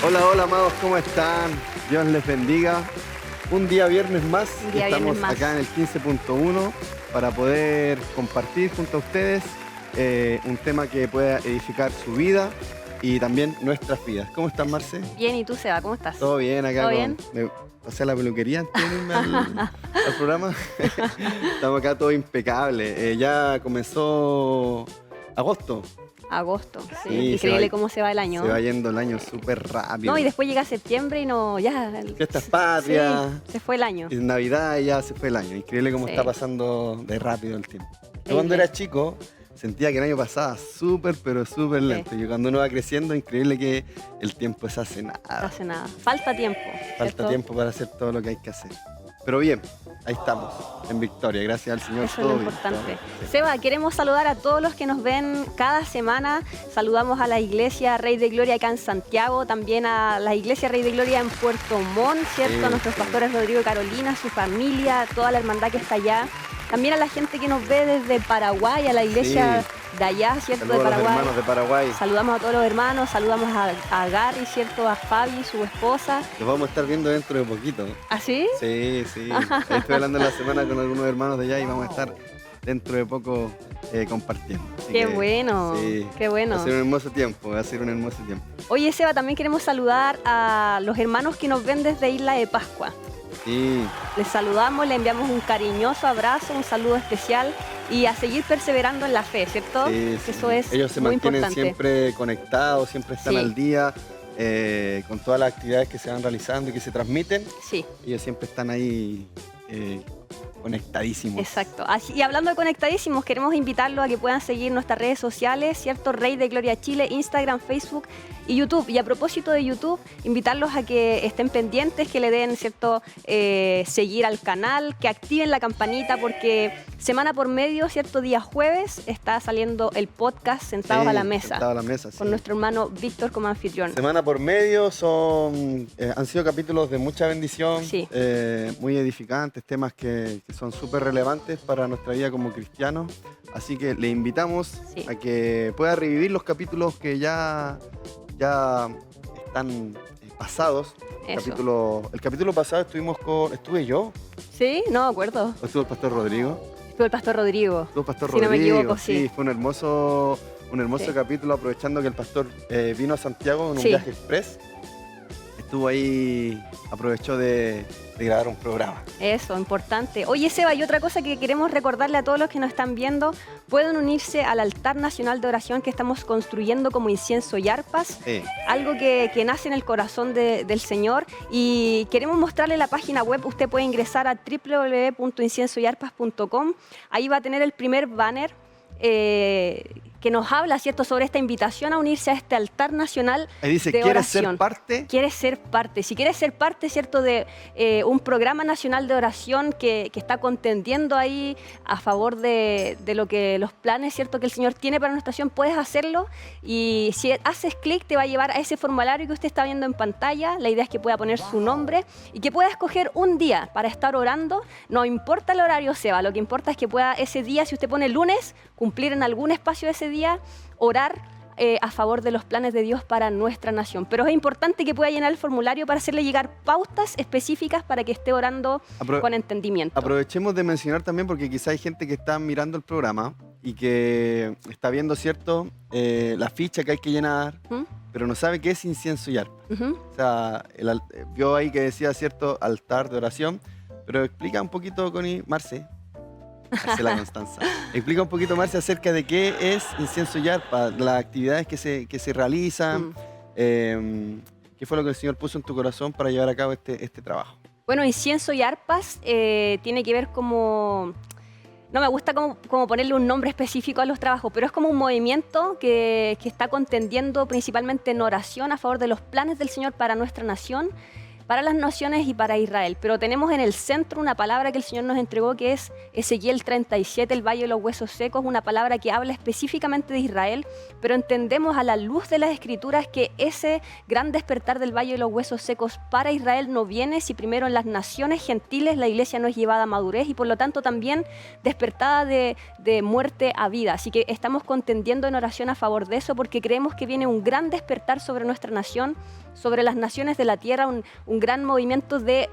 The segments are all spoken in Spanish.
Hola, hola, amados, ¿cómo están? Dios les bendiga. Un día viernes más. Estamos acá en el 15.1 para poder compartir junto a ustedes un tema que pueda edificar su vida y también nuestras vidas. ¿Cómo estás, Marce? Bien, ¿y tú, Seba? ¿Cómo estás? Todo bien acá. ¿Todo bien? O sea, la peluquería antes de irme al programa. Estamos acá todo impecable. Ya comenzó agosto. Agosto, sí. Sí, Increíble cómo se va el año. Se va yendo el año súper rápido. No, y después llega septiembre y no, ya. Fiestas patrias. Sí, se fue el año. Y Navidad y ya se fue el año. Increíble cómo está pasando de rápido el tiempo. Yo cuando era chico sentía que el año pasaba súper, pero súper lento. Y cuando uno va creciendo, increíble que el tiempo se hace nada. Se hace nada. Falta tiempo. Falta tiempo para hacer todo lo que hay que hacer. Pero bien, ahí estamos, en victoria, gracias al Señor. Eso es lo importante. Seba, queremos saludar a todos los que nos ven cada semana. Saludamos a la Iglesia Rey de Gloria acá en Santiago, también a la Iglesia Rey de Gloria en Puerto Montt, ¿cierto? Sí, a nuestros pastores Rodrigo y Carolina, su familia, toda la hermandad que está allá. También a la gente que nos ve desde Paraguay, a la iglesia de allá, ¿cierto? Saludos de Paraguay. A los hermanos de Paraguay. Saludamos a todos los hermanos, saludamos a Gary, ¿cierto? A Fabi, su esposa. Los vamos a estar viendo dentro de poquito. ¿Ah, sí? Sí. Estoy hablando en la semana con algunos hermanos de allá y vamos a estar dentro de poco compartiendo. Qué bueno, qué bueno. Va a ser un hermoso tiempo, Oye, Seba, también queremos saludar a los hermanos que nos ven desde Isla de Pascua. Sí. Les saludamos, le enviamos un cariñoso abrazo, un saludo especial y a seguir perseverando en la fe, ¿cierto? Sí. Eso es Ellos se muy mantienen importante. Siempre conectados, siempre están al día con todas las actividades que se van realizando y que se transmiten. Sí. Ellos siempre están ahí conectadísimos. Exacto. Y hablando de conectadísimos, queremos invitarlos a que puedan seguir nuestras redes sociales, ¿cierto? Rey de Gloria Chile, Instagram, Facebook y YouTube. Y a propósito de YouTube, invitarlos a que estén pendientes, que le den, ¿cierto? Seguir al canal, que activen la campanita, porque semana por medio, ¿cierto? Día jueves está saliendo el podcast Sentados a la Mesa. Sentados a la Mesa, con nuestro hermano Víctor como anfitrión. Semana por medio han sido capítulos de mucha bendición, muy edificantes, temas que son súper relevantes para nuestra vida como cristianos. Así que le invitamos a que pueda revivir los capítulos que ya están pasados. El capítulo pasado estuve yo. Sí, no me acuerdo. ¿O estuvo el pastor Rodrigo? Estuvo el pastor Rodrigo. Estuvo el pastor Rodrigo. Si no me equivoco, sí. Fue un hermoso capítulo, aprovechando que el pastor vino a Santiago en un viaje express. Estuvo ahí, aprovechó de grabar un programa. Eso, importante. Oye, Seba, y otra cosa que queremos recordarle a todos los que nos están viendo, pueden unirse al altar nacional de oración que estamos construyendo como Incienso y Arpas, algo que nace en el corazón del Señor, y queremos mostrarle la página web. Usted puede ingresar a www.inciensoyarpas.com. Ahí va a tener el primer banner que nos habla, ¿cierto?, sobre esta invitación a unirse a este altar nacional Ahí dice, de ¿quieres oración. ser parte? ¿Quieres ser parte? Si quieres ser parte, ¿cierto?, de un programa nacional de oración que está contendiendo ahí a favor de los planes, ¿cierto?, que el Señor tiene para nuestra nación, puedes hacerlo. Y si haces clic, te va a llevar a ese formulario que usted está viendo en pantalla. La idea es que pueda poner su nombre y que pueda escoger un día para estar orando. No importa el horario, Seba, lo que importa es que pueda ese día, si usted pone lunes, cumplir en algún espacio de ese día, orar a favor de los planes de Dios para nuestra nación. Pero es importante que pueda llenar el formulario para hacerle llegar pautas específicas para que esté orando con entendimiento. Aprovechemos de mencionar también, porque quizá hay gente que está mirando el programa y que está viendo, ¿cierto?, la ficha que hay que llenar, pero no sabe qué es incienso y arpa. O sea, vio ahí que decía, ¿cierto?, altar de oración, pero explica un poquito, Connie, Marce, la Constanza. Explica un poquito, Marcia, acerca de qué es Incienso y Arpa, las actividades que se realizan, qué fue lo que el Señor puso en tu corazón para llevar a cabo este trabajo. Bueno, Incienso y Arpas tiene que ver como... No me gusta como ponerle un nombre específico a los trabajos, pero es como un movimiento que está contendiendo principalmente en oración a favor de los planes del Señor para nuestra nación, para las naciones y para Israel. Pero tenemos en el centro una palabra que el Señor nos entregó, que es Ezequiel 37, el Valle de los Huesos Secos, una palabra que habla específicamente de Israel, pero entendemos a la luz de las Escrituras que ese gran despertar del Valle de los Huesos Secos para Israel no viene si primero en las naciones gentiles la iglesia no es llevada a madurez y por lo tanto también despertada de muerte a vida. Así que estamos contendiendo en oración a favor de eso, porque creemos que viene un gran despertar sobre nuestra nación sobre las naciones de la tierra, un gran movimiento de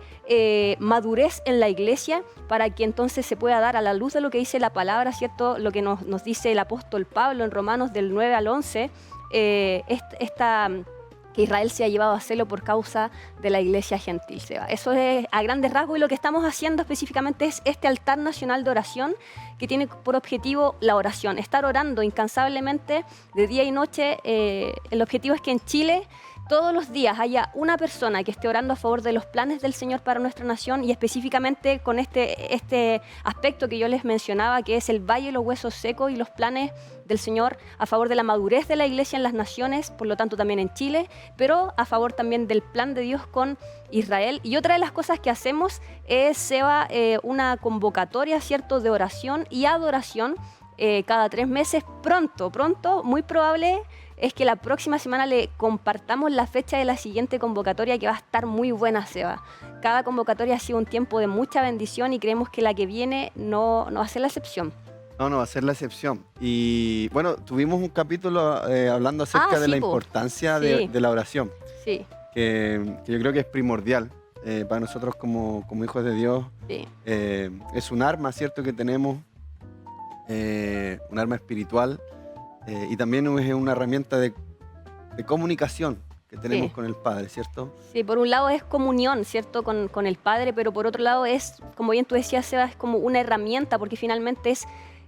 madurez en la iglesia para que entonces se pueda dar a la luz de lo que dice la palabra, ¿cierto? Lo que nos dice el apóstol Pablo en Romanos del 9 al 11, que Israel se ha llevado a celo por causa de la iglesia gentil, Seba. Eso es a grandes rasgos, y lo que estamos haciendo específicamente es este altar nacional de oración que tiene por objetivo la oración, estar orando incansablemente de día y noche. El objetivo es que en Chile todos los días haya una persona que esté orando a favor de los planes del Señor para nuestra nación, y específicamente con este aspecto que yo les mencionaba, que es el Valle de los Huesos Secos y los planes del Señor a favor de la madurez de la iglesia en las naciones, por lo tanto también en Chile, pero a favor también del plan de Dios con Israel. Y otra de las cosas que hacemos es, Seba, una convocatoria, ¿cierto?, de oración y adoración cada 3 meses. Pronto, muy probable es que la próxima semana le compartamos la fecha de la siguiente convocatoria, que va a estar muy buena, Seba. Cada convocatoria ha sido un tiempo de mucha bendición y creemos que la que viene no va a ser la excepción. No va a ser la excepción. Y bueno, tuvimos un capítulo hablando acerca de la importancia de la oración. Sí. Que yo creo que es primordial para nosotros como hijos de Dios. Sí. Es un arma, ¿cierto?, que tenemos, un arma espiritual. Y también es una herramienta de comunicación que tenemos con el Padre, ¿cierto? Sí, por un lado es comunión, ¿cierto?, con el Padre, pero por otro lado es, como bien tú decías, Seba, es como una herramienta, porque finalmente es,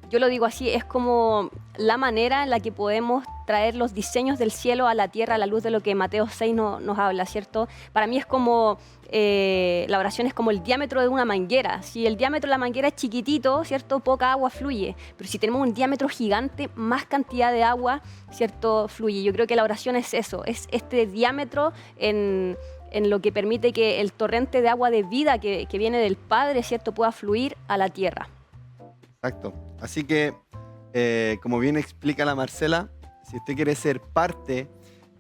yo lo digo así, es como la manera en la que podemos traer los diseños del cielo a la tierra a la luz de lo que Mateo 6 nos habla, ¿cierto? Para mí es como, la oración es como el diámetro de una manguera. Si el diámetro de la manguera es chiquitito, ¿cierto?, poca agua fluye, pero si tenemos un diámetro gigante, más cantidad de agua, ¿cierto?, fluye. Yo creo que la oración es eso, es este diámetro en lo que permite que el torrente de agua de vida que viene del Padre, ¿cierto?, pueda fluir a la tierra. Exacto. Así que, como bien explica la Marcela, si usted quiere ser parte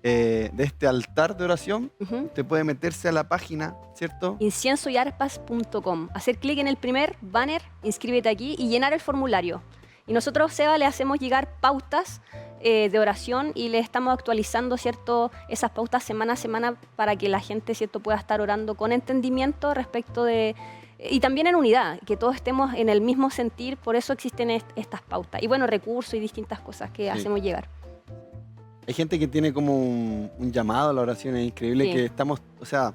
de este altar de oración, usted puede meterse a la página, ¿cierto? Inciensoyarpas.com, hacer clic en el primer banner, inscríbete aquí y llenar el formulario. Y nosotros, Seba, le hacemos llegar pautas de oración y le estamos actualizando, ¿cierto?, esas pautas semana a semana para que la gente, ¿cierto?, pueda estar orando con entendimiento respecto de... Y también en unidad, que todos estemos en el mismo sentir, por eso existen estas pautas. Y bueno, recursos y distintas cosas que hacemos llegar. Hay gente que tiene como un llamado a la oración, es increíble que estamos, o sea,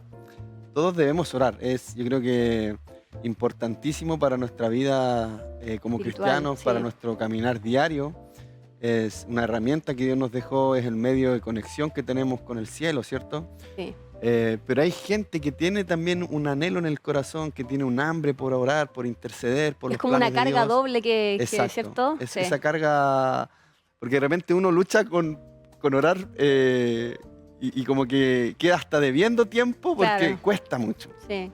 todos debemos orar. Yo creo que importantísimo para nuestra vida como cristianos, para nuestro caminar diario. Es una herramienta que Dios nos dejó, es el medio de conexión que tenemos con el cielo, ¿cierto? Sí. Pero hay gente que tiene también un anhelo en el corazón, que tiene un hambre por orar, por interceder, por los planes de Dios. Es como una carga doble que ¿cierto? Esa carga, porque de repente uno lucha con orar y como que queda hasta debiendo tiempo porque cuesta mucho. Sí.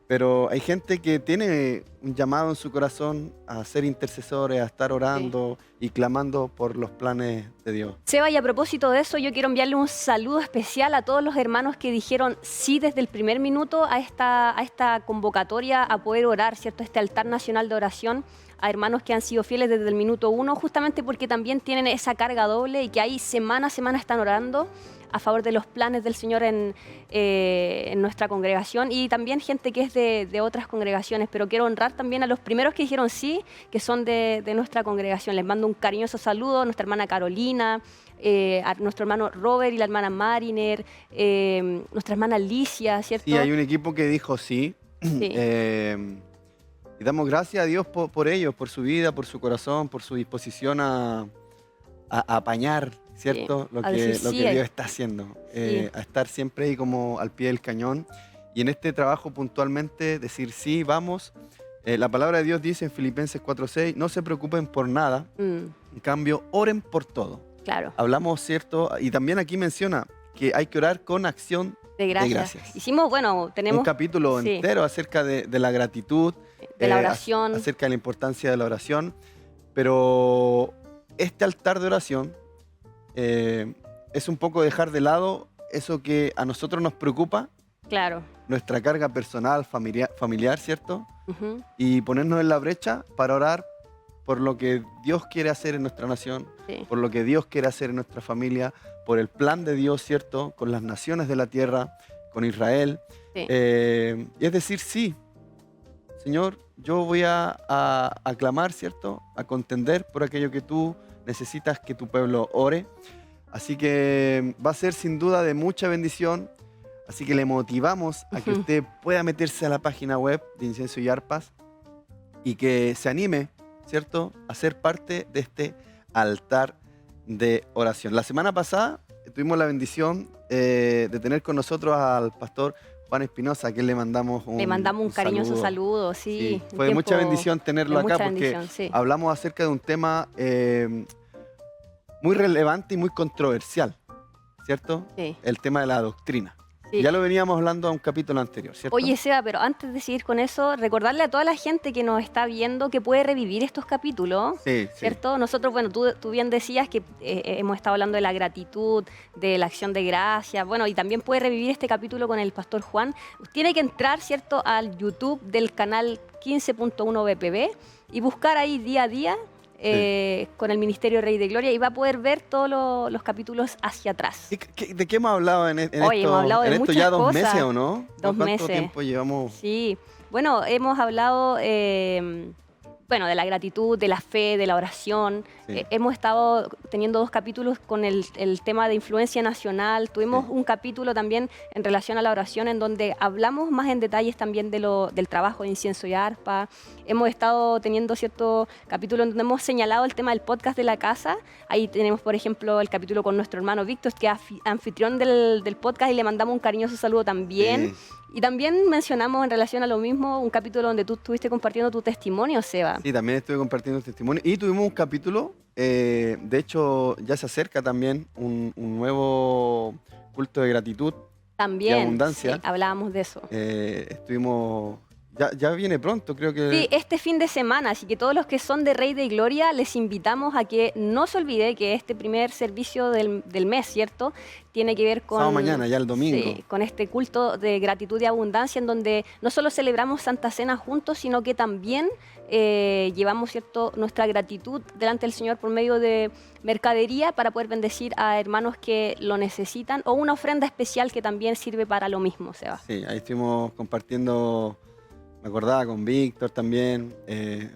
Pero hay gente que tiene un llamado en su corazón a ser intercesores, a estar orando y clamando por los planes de Dios. Seba, y a propósito de eso, yo quiero enviarle un saludo especial a todos los hermanos que dijeron sí desde el primer minuto a esta convocatoria a poder orar, ¿cierto? Este altar nacional de oración, a hermanos que han sido fieles desde el minuto 1, justamente porque también tienen esa carga doble y que ahí semana a semana están orando a favor de los planes del Señor en nuestra congregación, y también gente que es de otras congregaciones, pero quiero honrar también a los primeros que dijeron sí, que son de nuestra congregación. Les mando un cariñoso saludo a nuestra hermana Carolina, a nuestro hermano Robert y la hermana Mariner, nuestra hermana Alicia, ¿cierto? Sí, hay un equipo que dijo sí. Y damos gracias a Dios por ellos, por su vida, por su corazón, por su disposición a apañar, ¿cierto? Lo que Dios está haciendo, a estar siempre ahí como al pie del cañón. Y en este trabajo puntualmente decir sí, vamos. La palabra de Dios dice en Filipenses 4:6, no se preocupen por nada, en cambio oren por todo. Claro. Hablamos, ¿cierto? Y también aquí menciona que hay que orar con acción de gracias. Hicimos, tenemos un capítulo entero acerca de la gratitud, de la oración, acerca de la importancia de la oración, pero este altar de oración es un poco dejar de lado eso que a nosotros nos preocupa, nuestra carga personal, familiar, ¿cierto? Y ponernos en la brecha para orar por lo que Dios quiere hacer en nuestra nación, Sí. por lo que Dios quiere hacer en nuestra familia, por el plan de Dios, ¿cierto? Con las naciones de la tierra, con Israel. Sí. Y es decir, sí, Señor, yo voy a clamar, ¿cierto? A contender por aquello que tú necesitas que tu pueblo ore. Así que va a ser sin duda de mucha bendición. Así que le motivamos a que usted pueda meterse a la página web de Incienso y Arpas y que se anime, ¿cierto?, a ser parte de este altar de oración. La semana pasada tuvimos la bendición de tener con nosotros al pastor Juan Espinosa, a quien le mandamos un cariñoso saludo, sí. Fue de mucha bendición tenerlo acá porque sí. hablamos acerca de un tema muy relevante y muy controversial, ¿cierto? Sí. El tema de la doctrina. Sí. Ya lo veníamos hablando a un capítulo anterior, ¿cierto? Oye, Seba, pero antes de seguir con eso, recordarle a toda la gente que nos está viendo que puede revivir estos capítulos, Sí, ¿cierto? Sí. Nosotros, bueno, tú bien decías que hemos estado hablando de la gratitud, de la acción de gracia, bueno, y también puede revivir este capítulo con el pastor Juan. Tiene que entrar, ¿cierto?, al YouTube del canal 15.1 BPB y buscar ahí día a día con el Ministerio Rey de Gloria y va a poder ver todos los capítulos hacia atrás. ¿De qué hemos hablado en esto? Hemos hablado de muchas ya 2 cosas. meses, ¿o no? ¿Cuánto meses. Tiempo llevamos? Sí, bueno, hemos hablado bueno, de la gratitud, de la fe, de la oración. Sí. Hemos estado teniendo 2 capítulos con el tema de influencia nacional. Tuvimos un capítulo también en relación a la oración en donde hablamos más en detalles también del trabajo de incienso y arpa. Hemos estado teniendo cierto capítulo en donde hemos señalado el tema del podcast de la casa. Ahí tenemos, por ejemplo, el capítulo con nuestro hermano Víctor, que es anfitrión del podcast, y le mandamos un cariñoso saludo también. Sí. Y también mencionamos en relación a lo mismo un capítulo donde tú estuviste compartiendo tu testimonio, Seba. Sí, también estuve compartiendo testimonio. Y tuvimos un capítulo, de hecho ya se acerca también un nuevo culto de gratitud también, y abundancia. Sí, hablábamos de eso. Estuvimos... Ya viene pronto, creo que... Sí, este fin de semana, así que todos los que son de Rey de Gloria les invitamos a que no se olvide que este primer servicio del mes, ¿cierto?, tiene que ver con... Sábado mañana, ya el domingo. Sí, con este culto de gratitud y abundancia en donde no solo celebramos Santa Cena juntos, sino que también llevamos, ¿cierto?, nuestra gratitud delante del Señor por medio de mercadería para poder bendecir a hermanos que lo necesitan o una ofrenda especial que también sirve para lo mismo, Seba. Sí, ahí estuvimos compartiendo... Me acordaba con Víctor también, el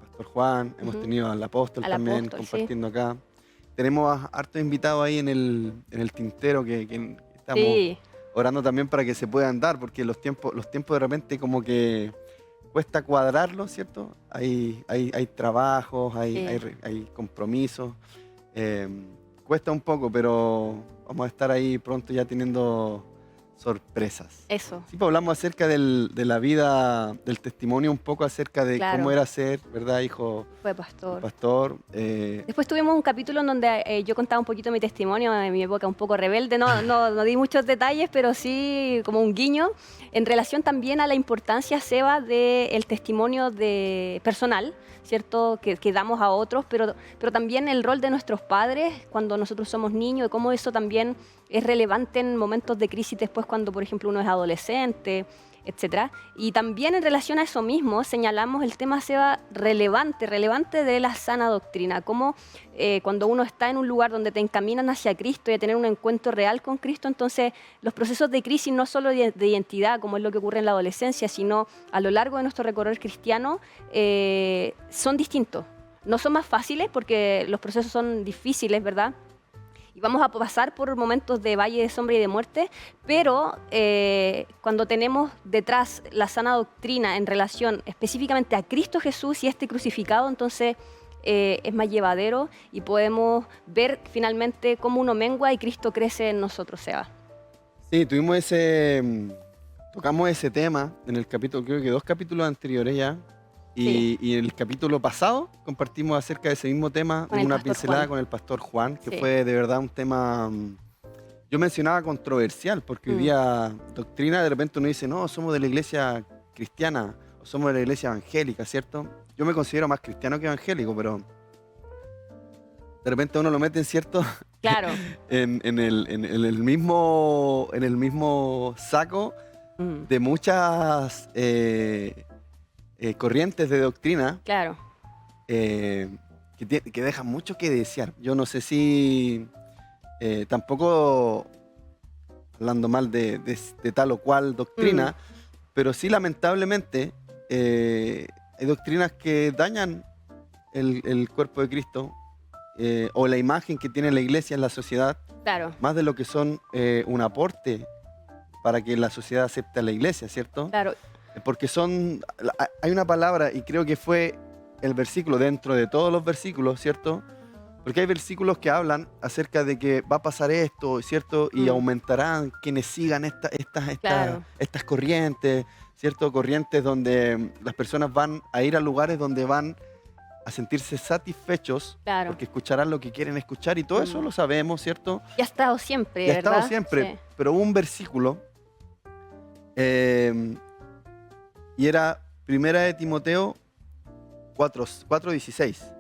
pastor Juan, hemos tenido al apóstol también compartiendo acá. Tenemos hartos invitados ahí en el tintero que estamos orando también para que se puedan dar, porque los tiempos de repente como que cuesta cuadrarlos, ¿cierto? Hay trabajos, hay compromisos, cuesta un poco, pero vamos a estar ahí pronto ya teniendo... sorpresas. Eso. Sí, pues hablamos acerca de la vida, del testimonio, un poco acerca de cómo era ser, ¿verdad, hijo? Fue pastor. Pastor. Después tuvimos un capítulo en donde yo contaba un poquito mi testimonio de mi época un poco rebelde. No di muchos detalles, pero sí como un guiño en relación también a la importancia, Seba, del testimonio personal, ¿cierto?, que damos a otros, pero también el rol de nuestros padres cuando nosotros somos niños y cómo eso también es relevante en momentos de crisis después cuando, por ejemplo, uno es adolescente, etcétera. Y también en relación a eso mismo señalamos el tema, Seba, relevante de la sana doctrina, cómo cuando uno está en un lugar donde te encaminan hacia Cristo y a tener un encuentro real con Cristo, entonces los procesos de crisis no solo de identidad, como es lo que ocurre en la adolescencia, sino a lo largo de nuestro recorrido cristiano, son distintos. No son más fáciles porque los procesos son difíciles, ¿verdad? Y vamos a pasar por momentos de valle de sombra y de muerte, pero cuando tenemos detrás la sana doctrina en relación específicamente a Cristo Jesús y este crucificado, entonces es más llevadero y podemos ver finalmente cómo uno mengua y Cristo crece en nosotros, Seba. Sí, tocamos ese tema en el capítulo, creo que 2 capítulos anteriores ya. Y en el capítulo pasado compartimos acerca de ese mismo tema, una pincelada con el pastor Juan, que fue de verdad un tema, yo mencionaba controversial, porque hoy día doctrina de repente uno dice, no, somos de la iglesia cristiana, o somos de la iglesia evangélica, ¿cierto? Yo me considero más cristiano que evangélico, pero de repente uno lo mete en cierto... Claro. en el mismo saco de muchas... corrientes de doctrina, claro, que dejan mucho que desear. Yo no sé si tampoco hablando mal de tal o cual doctrina, pero sí lamentablemente hay doctrinas que dañan el cuerpo de Cristo o la imagen que tiene la iglesia en la sociedad, Claro, más de lo que son un aporte para que la sociedad acepte a la iglesia, ¿cierto? claro. Porque hay una palabra, y creo que fue el versículo dentro de todos los versículos, ¿cierto? Porque hay versículos que hablan acerca de que va a pasar esto, ¿cierto? Y aumentarán quienes sigan Claro. estas corrientes, ¿cierto? Corrientes donde las personas van a ir a lugares donde van a sentirse satisfechos, Claro. porque escucharán lo que quieren escuchar, y todo eso lo sabemos, ¿cierto? Y ha estado siempre, Y ha estado ¿verdad? siempre, Sí. pero hubo un versículo, y era 1 de Timoteo 4:16,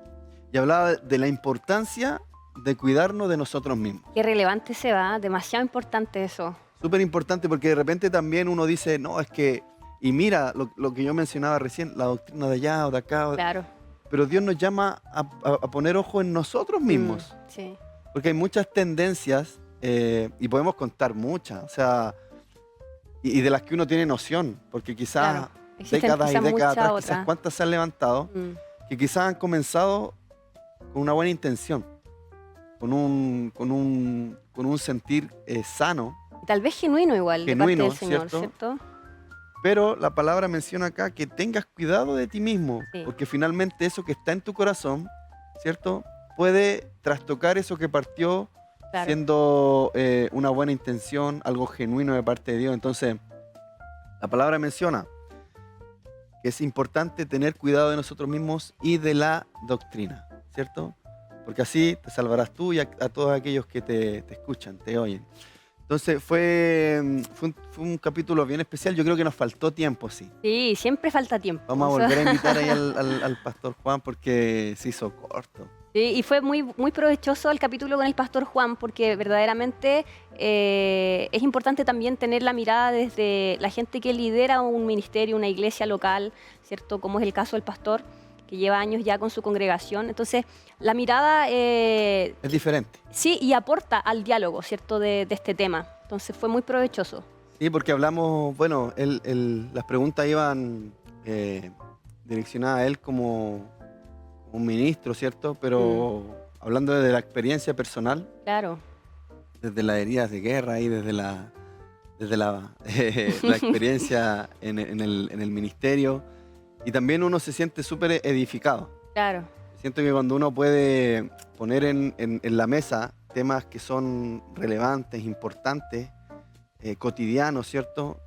y hablaba de la importancia de cuidarnos de nosotros mismos. Qué relevante se va, demasiado importante eso. Súper importante, porque de repente también uno dice, no, es que, y mira lo que yo mencionaba recién, la doctrina de allá o de acá, Claro. pero Dios nos llama a poner ojo en nosotros mismos, Sí. porque hay muchas tendencias, y podemos contar muchas, o sea, y de las que uno tiene noción, porque quizás Claro. Existen décadas y quizás décadas muchas atrás, quizás otras. cuántas se han levantado, que quizás han comenzado con una buena intención, con un sentir sano, Tal vez genuino igual, Genuino, de parte del Señor, ¿cierto? ¿cierto? pero la palabra menciona acá que tengas cuidado de ti mismo, Sí. porque finalmente eso que está en tu corazón, ¿cierto? Puede trastocar eso que partió Claro. siendo una buena intención, algo genuino de parte de Dios. Entonces, la palabra menciona que es importante tener cuidado de nosotros mismos y de la doctrina, ¿cierto? Porque así te salvarás tú y a todos aquellos que te escuchan, te oyen. Entonces fue un capítulo bien especial. Yo creo que nos faltó tiempo, sí. Sí, siempre falta tiempo. Vamos a O sea, volver a invitar ahí al pastor Juan porque se hizo corto. sí, y fue muy, muy provechoso el capítulo con el pastor Juan, porque verdaderamente es importante también tener la mirada desde la gente que lidera un ministerio, una iglesia local, ¿cierto? Como es el caso del pastor, que lleva años ya con su congregación. Entonces, la mirada Es diferente. sí, y aporta al diálogo, ¿cierto? De este tema. Entonces, fue muy provechoso. Sí, porque hablamos, bueno, las preguntas iban direccionadas a él como un ministro, ¿cierto? Pero hablando de la experiencia personal, Claro, desde las heridas de guerra y desde la experiencia en el ministerio, y también uno se siente súper edificado. claro. Siento que cuando uno puede poner en la mesa temas que son relevantes, importantes, cotidianos, ¿cierto?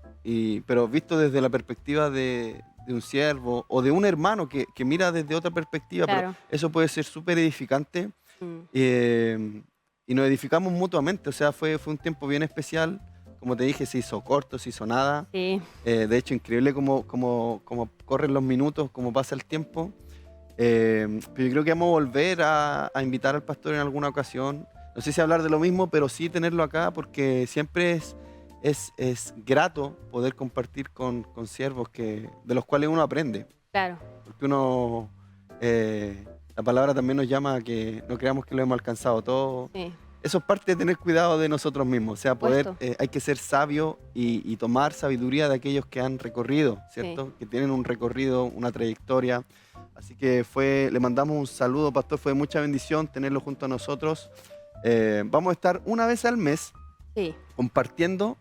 Pero visto desde la perspectiva de un siervo o de un hermano que mira desde otra perspectiva, Claro. pero eso puede ser súper edificante, Mm. y nos edificamos mutuamente. O sea, fue un tiempo bien especial. Como te dije, se hizo corto, se hizo nada. Sí, De hecho, increíble cómo corren los minutos, cómo pasa el tiempo. Pero yo creo que vamos a volver a invitar al pastor en alguna ocasión. No sé si hablar de lo mismo, pero sí tenerlo acá, porque siempre es grato poder compartir con siervos de los cuales uno aprende. claro. Porque uno, la palabra también nos llama a que no creamos que lo hemos alcanzado todo. Sí. Eso es parte de tener cuidado de nosotros mismos. O sea, Supuesto. hay que ser sabio y tomar sabiduría de aquellos que han recorrido, ¿cierto? Que tienen un recorrido, una trayectoria. Así que le mandamos un saludo, pastor. Fue de mucha bendición tenerlo junto a nosotros. Vamos a estar una vez al mes Sí, compartiendo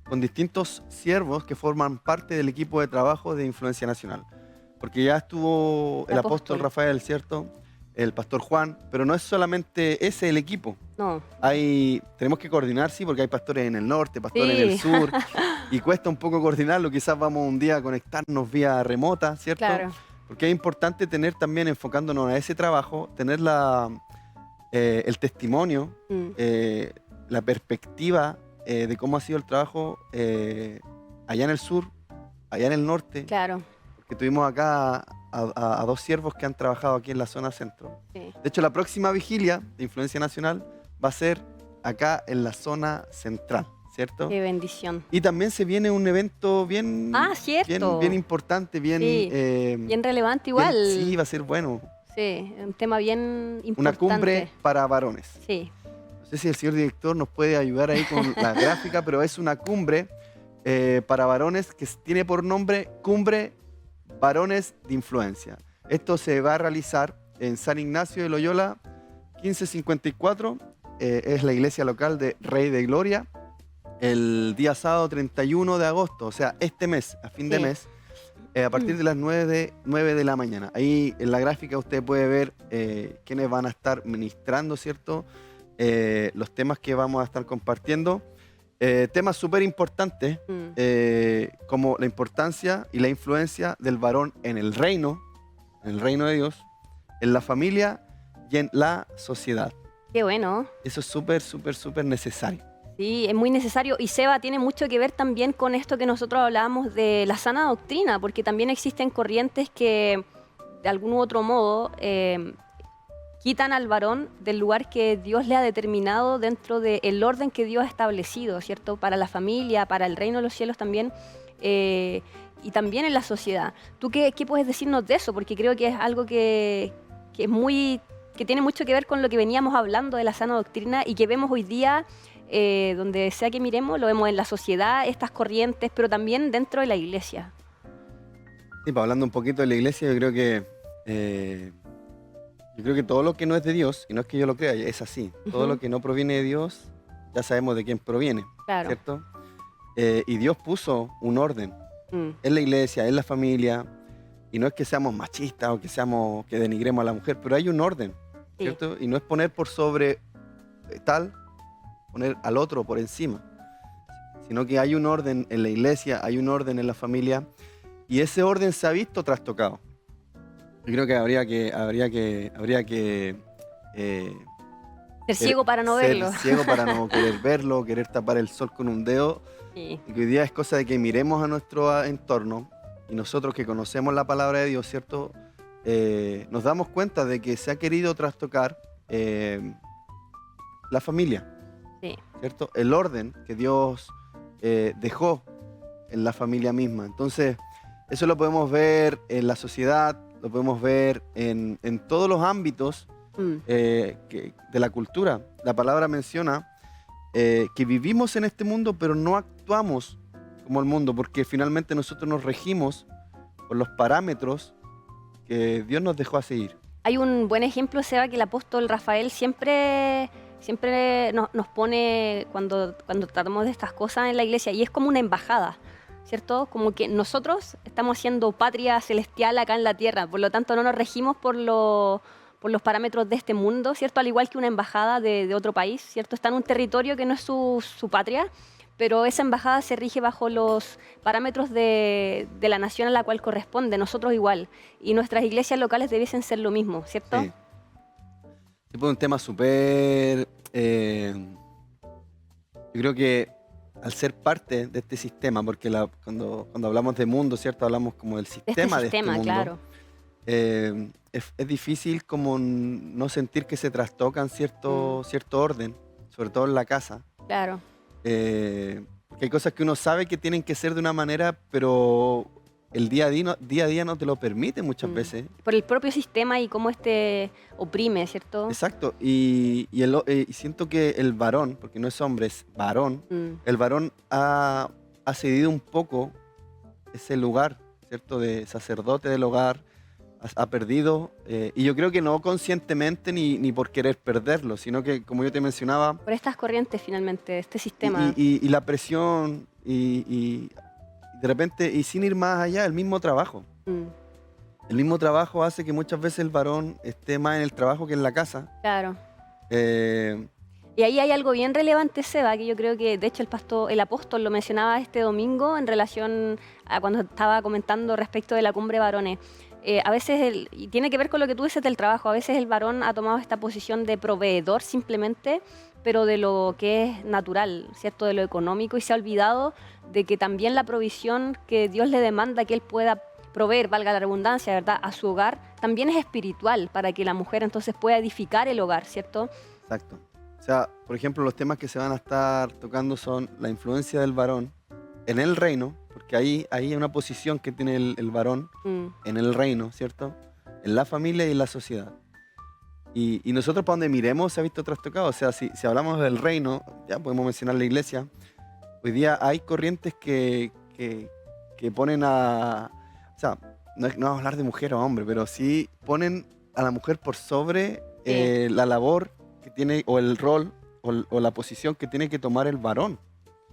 con distintos siervos que forman parte del equipo de trabajo de Influencia Nacional. Porque ya estuvo el apóstol Rafael, ¿cierto? El pastor Juan, pero no es solamente ese el equipo. no. Tenemos que coordinar, sí, porque hay pastores en el norte, pastores en el Sí. sur, y cuesta un poco coordinarlo. Quizás vamos un día a conectarnos vía remota, ¿cierto? Claro. Porque es importante tener también, enfocándonos a ese trabajo, tener el testimonio, la perspectiva de cómo ha sido el trabajo allá en el sur, allá en el norte, Claro. porque tuvimos acá a dos siervos que han trabajado aquí en la zona centro. Sí. De hecho, la próxima vigilia de Influencia Nacional va a ser acá en la zona central, ¿cierto? Qué bendición. Y también se viene un evento bien, Ah, cierto. bien importante, bien, Sí, bien relevante igual. sí, va a ser bueno. Sí, un tema bien importante. Una cumbre para varones. Sí. No sé si el señor director nos puede ayudar ahí con la gráfica, pero es una cumbre para varones que tiene por nombre Cumbre Varones de Influencia. Esto se va a realizar en San Ignacio de Loyola, 1554. Es la iglesia local de Rey de Gloria, el día sábado 31 de agosto, o sea, este mes, a fin de mes, a partir de las 9 de la mañana. Ahí en la gráfica usted puede ver quiénes van a estar ministrando, ¿cierto? Los temas que vamos a estar compartiendo. Temas súper importantes, como la importancia y la influencia del varón en el reino de Dios, en la familia y en la sociedad. Qué bueno. Eso es súper necesario. Sí, es muy necesario. Y Seba tiene mucho que ver también con esto que nosotros hablábamos de la sana doctrina, porque también existen corrientes que, de algún u otro modo, quitan al varón del lugar que Dios le ha determinado dentro del orden que Dios ha establecido, ¿cierto? Para la familia, para el reino de los cielos también, y también en la sociedad. ¿Tú qué puedes decirnos de eso? Porque creo que es algo que tiene mucho que ver con lo que veníamos hablando de la sana doctrina y que vemos hoy día, donde sea que miremos, lo vemos en la sociedad, estas corrientes, pero también dentro de la iglesia. Sí, pues, hablando un poquito de la iglesia, yo creo que todo lo que no es de Dios, y no es que yo lo crea, es así. Todo lo que no proviene de Dios, ya sabemos de quién proviene, claro. ¿cierto? Y Dios puso un orden en la iglesia, en la familia, y no es que seamos machistas o que denigremos a la mujer, pero hay un orden, ¿cierto? Sí. Y no es poner por sobre poner al otro por encima, sino que hay un orden en la iglesia, hay un orden en la familia, y ese orden se ha visto trastocado. Yo creo que habría que ser ciego para no verlo. Ser ciego para no querer verlo, querer tapar el sol con un dedo. Sí. Y que hoy día es cosa de que miremos a nuestro entorno y nosotros que conocemos la palabra de Dios, ¿cierto? Nos damos cuenta de que se ha querido trastocar la familia, sí, ¿cierto? El orden que Dios dejó en la familia misma. Entonces, eso lo podemos ver en la sociedad, lo podemos ver en todos los ámbitos de la cultura. La palabra menciona que vivimos en este mundo, pero no actuamos como el mundo, porque finalmente nosotros nos regimos por los parámetros que Dios nos dejó a seguir. Hay un buen ejemplo, Seba, que el apóstol Rafael siempre nos pone cuando tratamos de estas cosas en la iglesia, y es como una embajada, ¿cierto? Como que nosotros estamos haciendo patria celestial acá en la tierra, por lo tanto no nos regimos por los parámetros de este mundo, ¿cierto? Al igual que una embajada de otro país, ¿cierto? Está en un territorio que no es su patria, pero esa embajada se rige bajo los parámetros de la nación a la cual corresponde, nosotros igual, y nuestras iglesias locales debiesen ser lo mismo, ¿cierto? Sí. Es un tema súper... yo creo que al ser parte de este sistema, porque cuando hablamos de mundo, ¿cierto? Hablamos como del sistema de este mundo. Claro. Es difícil como no sentir que se trastocan cierto orden, sobre todo en la casa. Claro. Porque hay cosas que uno sabe que tienen que ser de una manera, pero el día a día no te lo permite muchas veces. Por el propio sistema y cómo oprime, ¿cierto? Exacto. Y siento que el varón, porque no es hombre, es varón, el varón ha cedido un poco ese lugar, ¿cierto? De sacerdote del hogar, ha perdido, y yo creo que no conscientemente ni por querer perderlo, sino que, como yo te mencionaba... Por estas corrientes, finalmente, este sistema. Y la presión, y de repente, y sin ir más allá, el mismo trabajo. El mismo trabajo hace que muchas veces el varón esté más en el trabajo que en la casa. Claro. Y ahí hay algo bien relevante, Seba, que yo creo que, de hecho, el apóstol lo mencionaba este domingo en relación a cuando estaba comentando respecto de la cumbre de varones. A veces, y tiene que ver con lo que tú dices del trabajo, a veces el varón ha tomado esta posición de proveedor simplemente, pero de lo que es natural, ¿cierto? De lo económico, y se ha olvidado de que también la provisión que Dios le demanda que él pueda proveer, valga la redundancia, ¿verdad?, a su hogar, también es espiritual, para que la mujer entonces pueda edificar el hogar, ¿cierto? Exacto. O sea, por ejemplo, los temas que se van a estar tocando son la influencia del varón en el reino, porque ahí hay una posición que tiene el varón en el reino, ¿cierto? en la familia y en la sociedad. Y nosotros para donde miremos se ha visto trastocado. O sea, si hablamos del reino, ya podemos mencionar la iglesia. Hoy día hay corrientes que ponen a... O sea, no vamos a hablar de mujer o hombre, pero sí ponen a la mujer por sobre la labor que tiene, o el rol, o la posición que tiene que tomar el varón.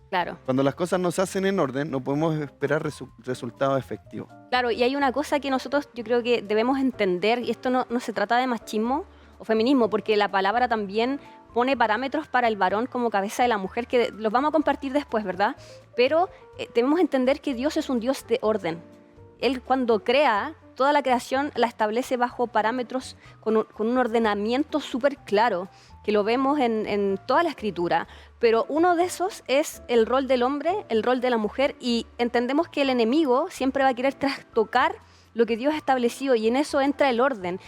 Claro. Cuando las cosas no se hacen en orden, no podemos esperar resultados efectivos. Claro, y hay una cosa que nosotros yo creo que debemos entender, y esto no se trata de machismo o feminismo, porque la palabra también pone parámetros para el varón como cabeza de la mujer, que los vamos a compartir después, ¿verdad? Pero debemos entender que Dios es un Dios de orden. Él cuando crea, toda la creación la establece bajo parámetros con un ordenamiento súper claro, que lo vemos en toda la Escritura. Pero uno de esos es el rol del hombre, el rol de la mujer, y entendemos que el enemigo siempre va a querer trastocar lo que Dios ha establecido, y en eso entra el orden.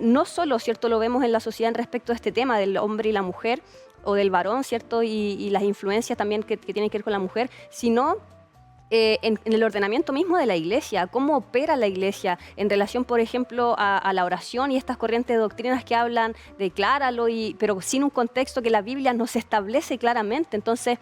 No solo, ¿cierto?, lo vemos en la sociedad en respecto a este tema del hombre y la mujer, o del varón, ¿cierto?, y las influencias también que tienen que ver con la mujer, sino en el ordenamiento mismo de la iglesia, cómo opera la iglesia en relación, por ejemplo, a la oración y estas corrientes de doctrinas que hablan, decláralo, pero sin un contexto que la Biblia nos establece claramente. Entonces,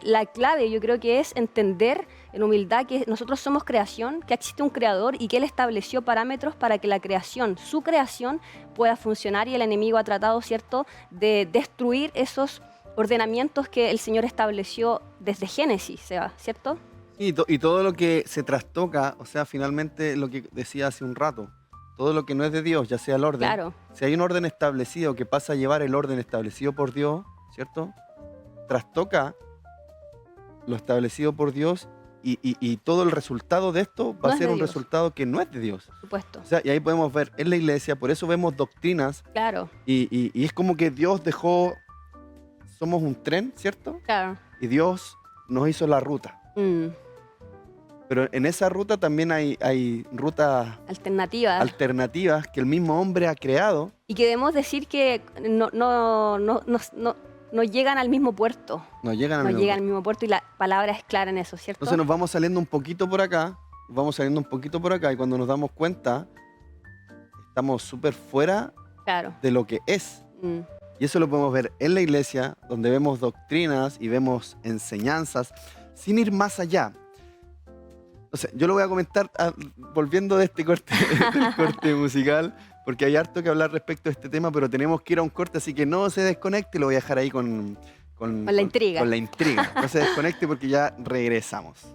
la clave yo creo que es entender en humildad que nosotros somos creación, que existe un creador y que Él estableció parámetros para que la creación, su creación, pueda funcionar, y el enemigo ha tratado, ¿cierto?, de destruir esos ordenamientos que el Señor estableció desde Génesis, ¿cierto? Y todo lo que se trastoca, o sea, finalmente lo que decía hace un rato, todo lo que no es de Dios, ya sea el orden, Claro. si hay un orden establecido que pasa a llevar el orden establecido por Dios, ¿cierto?, trastoca lo establecido por Dios, y todo el resultado de esto va No a es ser de un Dios. resultado que no es de Dios. Por supuesto. O sea, y ahí podemos ver en la iglesia, por eso vemos doctrinas, Claro, y es como que Dios dejó, somos un tren, ¿cierto? claro. Y Dios nos hizo la ruta. Pero en esa ruta también hay rutas Alternativas. alternativas que el mismo hombre ha creado. Y que debemos decir que no llegan al mismo puerto. No llegan al No mismo llegan al puerto. mismo puerto, y la palabra es clara en eso, ¿cierto? Entonces nos vamos saliendo un poquito por acá, y cuando nos damos cuenta, estamos súper fuera Claro. de lo que es. Y eso lo podemos ver en la iglesia, donde vemos doctrinas y vemos enseñanzas, sin ir más allá. O sea, yo lo voy a comentar volviendo de este corte, del corte musical, porque hay harto que hablar respecto a este tema, pero tenemos que ir a un corte, así que no se desconecte, lo voy a dejar ahí con la intriga. Con la intriga. No se desconecte porque ya regresamos.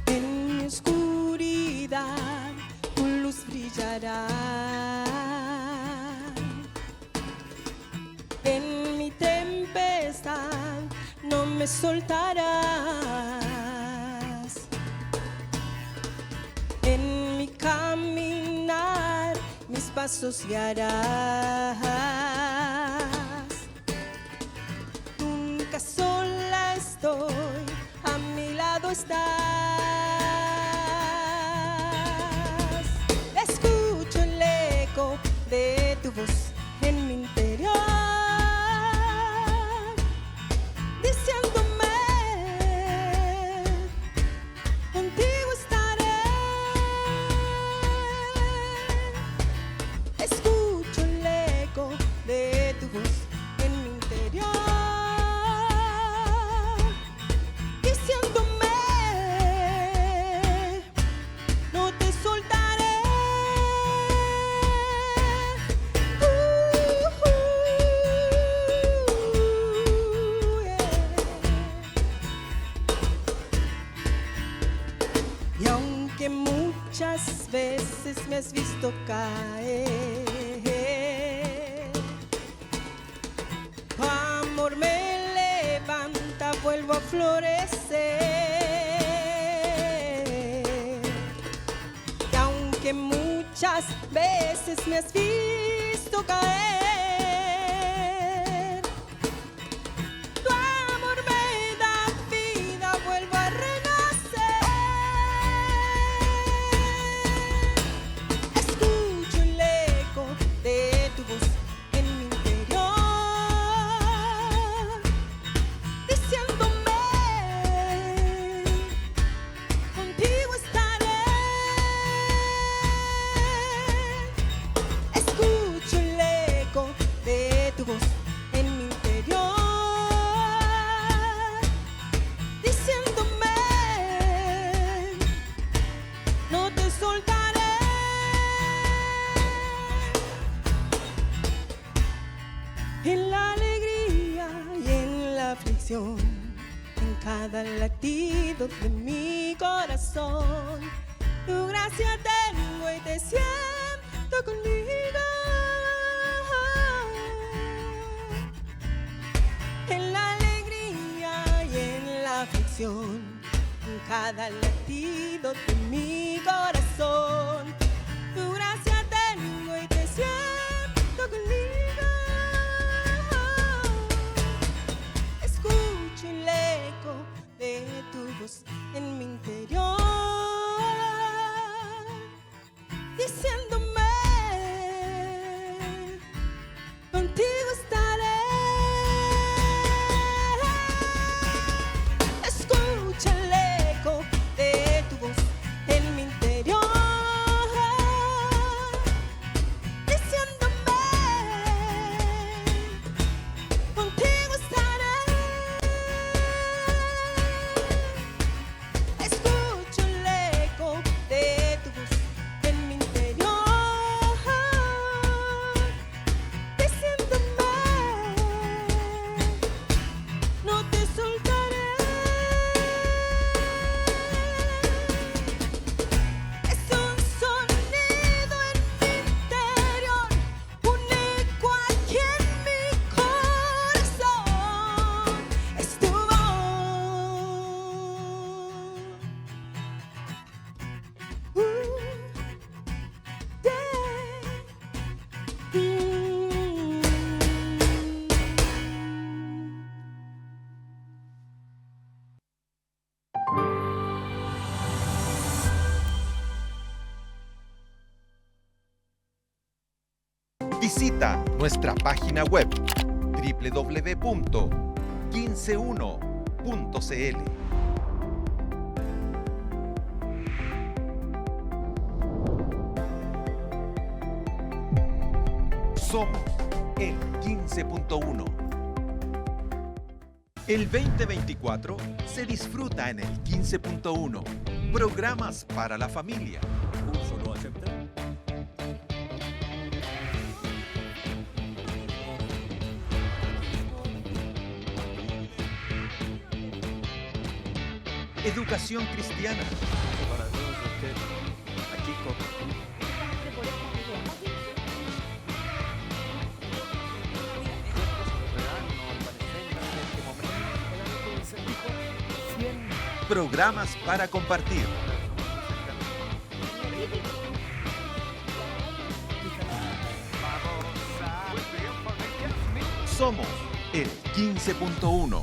En mi oscuridad tu luz brillará. En mi tempestad no me soltarás. En mi caminar mis pasos guiarás. Nunca sola estoy, a mi lado estás. Escucho el eco de tu voz en mi interior, diciéndome, contigo estaré. Escucho el eco de tu voz en mi interior, diciéndome, no te soltaré. Yeah. Y aunque muchas veces me has visto caer, tu amor me levanta, vuelvo a florecer. Y aunque muchas veces me has visto caer, tu amor me da vida, vuelvo a renacer. Escucho el eco de tu voz aflicción, en cada latido de mi corazón. Tu gracia tengo y te siento conmigo. En la alegría y en la aflicción, en cada latido de mi corazón. Tu gracia tengo y te siento conmigo. Escucho el eco de tu voz en mi interior, diciéndome, contigo estaré. Escucha el eco de tu voz en mi interior, diciéndome, contigo estaré. Escucho el eco de tu voz en mi interior, diciéndome, no te soltaré. Es un sonido en mi interior, un eco aquí en mi corazón. Es tu voz. Visita nuestra página web www.15uno.cl. Somos el 15.1. El 2024 se disfruta en el 15.1. Programas para la familia. ¿Curso lo acepta? Educación cristiana. Para todos ustedes, aquí con Programas para compartir. Somos el 15.1.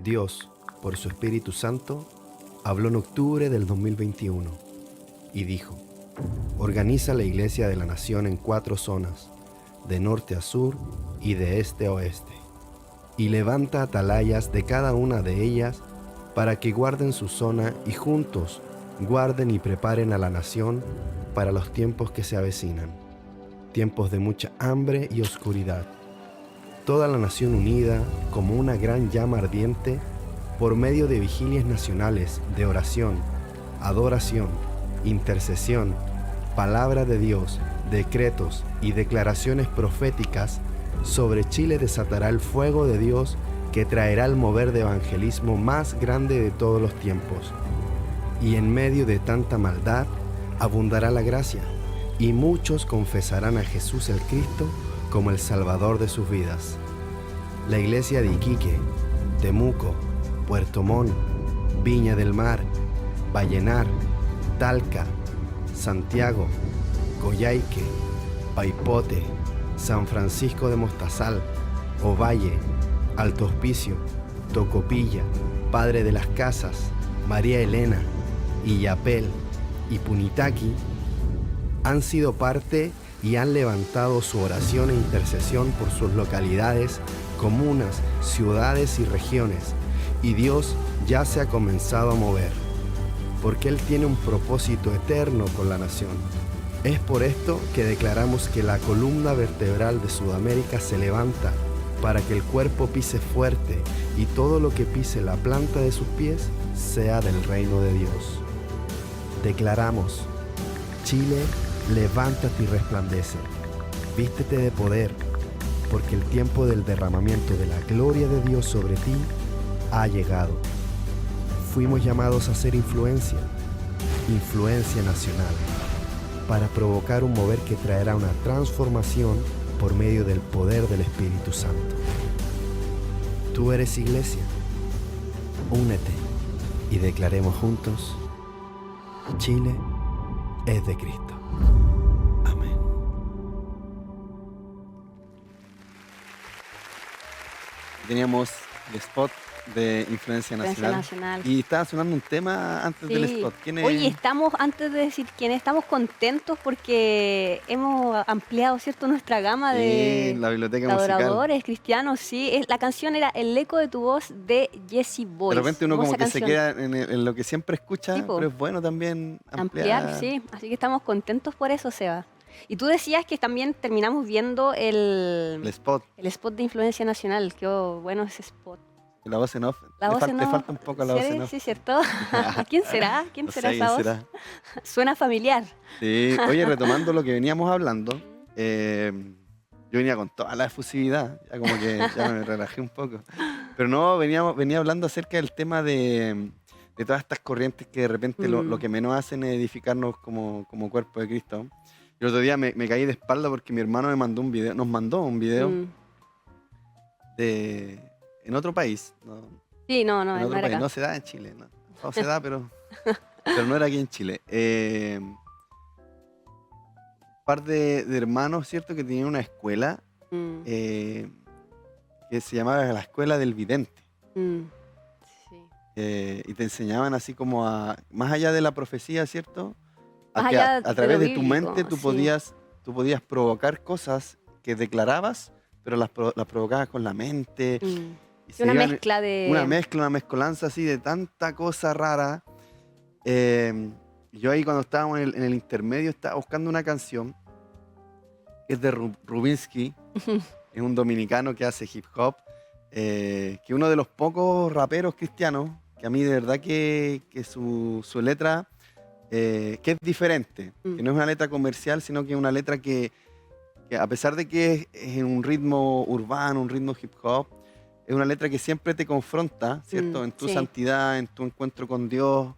Dios, por su Espíritu Santo, habló en octubre del 2021 y dijo: organiza la Iglesia de la Nación en 4 zonas, de norte a sur y de este a oeste, y levanta atalayas de cada una de ellas para que guarden su zona y juntos guarden y preparen a la nación para los tiempos que se avecinan, tiempos de mucha hambre y oscuridad. Toda la nación unida como una gran llama ardiente por medio de vigilias nacionales de oración, adoración, intercesión, palabra de Dios, decretos y declaraciones proféticas, sobre Chile desatará el fuego de Dios que traerá el mover de evangelismo más grande de todos los tiempos. Y en medio de tanta maldad, abundará la gracia y muchos confesarán a Jesús el Cristo como el Salvador de sus vidas. La iglesia de Iquique, Temuco, Puerto Montt, Viña del Mar, Vallenar, Talca, Santiago, Coyhaique, Paipote, San Francisco de Mostazal, Ovalle, Alto Hospicio, Tocopilla, Padre de las Casas, María Elena, Illapel y Punitaqui han sido parte y han levantado su oración e intercesión por sus localidades, comunas, ciudades y regiones, y Dios ya se ha comenzado a mover, porque Él tiene un propósito eterno con la nación. Es por esto que declaramos que la columna vertebral de Sudamérica se levanta para que el cuerpo pise fuerte y todo lo que pise la planta de sus pies sea del reino de Dios. Declaramos: Chile, levántate y resplandece, vístete de poder, porque el tiempo del derramamiento de la gloria de Dios sobre ti ha llegado. Fuimos llamados a ser influencia nacional, para provocar un mover que traerá una transformación por medio del poder del Espíritu Santo. Tú eres iglesia, únete y declaremos juntos: Chile es de Cristo. Amén. Teníamos el spot de Influencia Nacional. Y estaba sonando un tema antes del spot. ¿Quién es? Oye, antes de decir quién, estamos contentos porque hemos ampliado, ¿cierto?, nuestra gama de la biblioteca musical. adoradores cristianos. Sí, la canción era El eco de tu voz de Jesse Boyce. De repente uno como que canción. se queda en lo que siempre escucha, Sí, pero es bueno también ampliar. Sí. Así que estamos contentos por eso, Seba. Y tú decías que también terminamos viendo el spot. El spot de Influencia Nacional. Qué bueno ese spot. La voz en off. Le falta un poco la voz en off. Sí, ¿cierto? ¿Quién será? ¿Quién será esa voz? Suena familiar. Sí. Oye, retomando lo que veníamos hablando, yo venía con toda la efusividad, ya como que ya me relajé un poco. Pero no, venía hablando acerca del tema de todas estas corrientes que de repente lo que menos hacen es edificarnos como cuerpo de Cristo. Y el otro día me caí de espalda porque mi hermano nos mandó un video en otro país. Sí, no, en otro era país. acá. No se da en Chile, no se da, pero no era aquí en Chile. Un par de hermanos, ¿cierto?, que tenían una escuela que se llamaba la Escuela del Vidente. Sí. Y te enseñaban así como más allá de la profecía, ¿cierto? Más A través de tu bíblico, mente tú podías provocar cosas que declarabas, pero las provocabas con la mente. Y una mezcla de... Una mezcolanza así de tanta cosa rara. Yo ahí cuando estábamos en el intermedio estaba buscando una canción que es de Rubinsky, es un dominicano que hace hip hop, que uno de los pocos raperos cristianos, que a mí de verdad que su letra, que es diferente, que no es una letra comercial, sino que es una letra que a pesar de que es en un ritmo urbano, un ritmo hip hop, es una letra que siempre te confronta, ¿cierto? En tu santidad, en tu encuentro con Dios,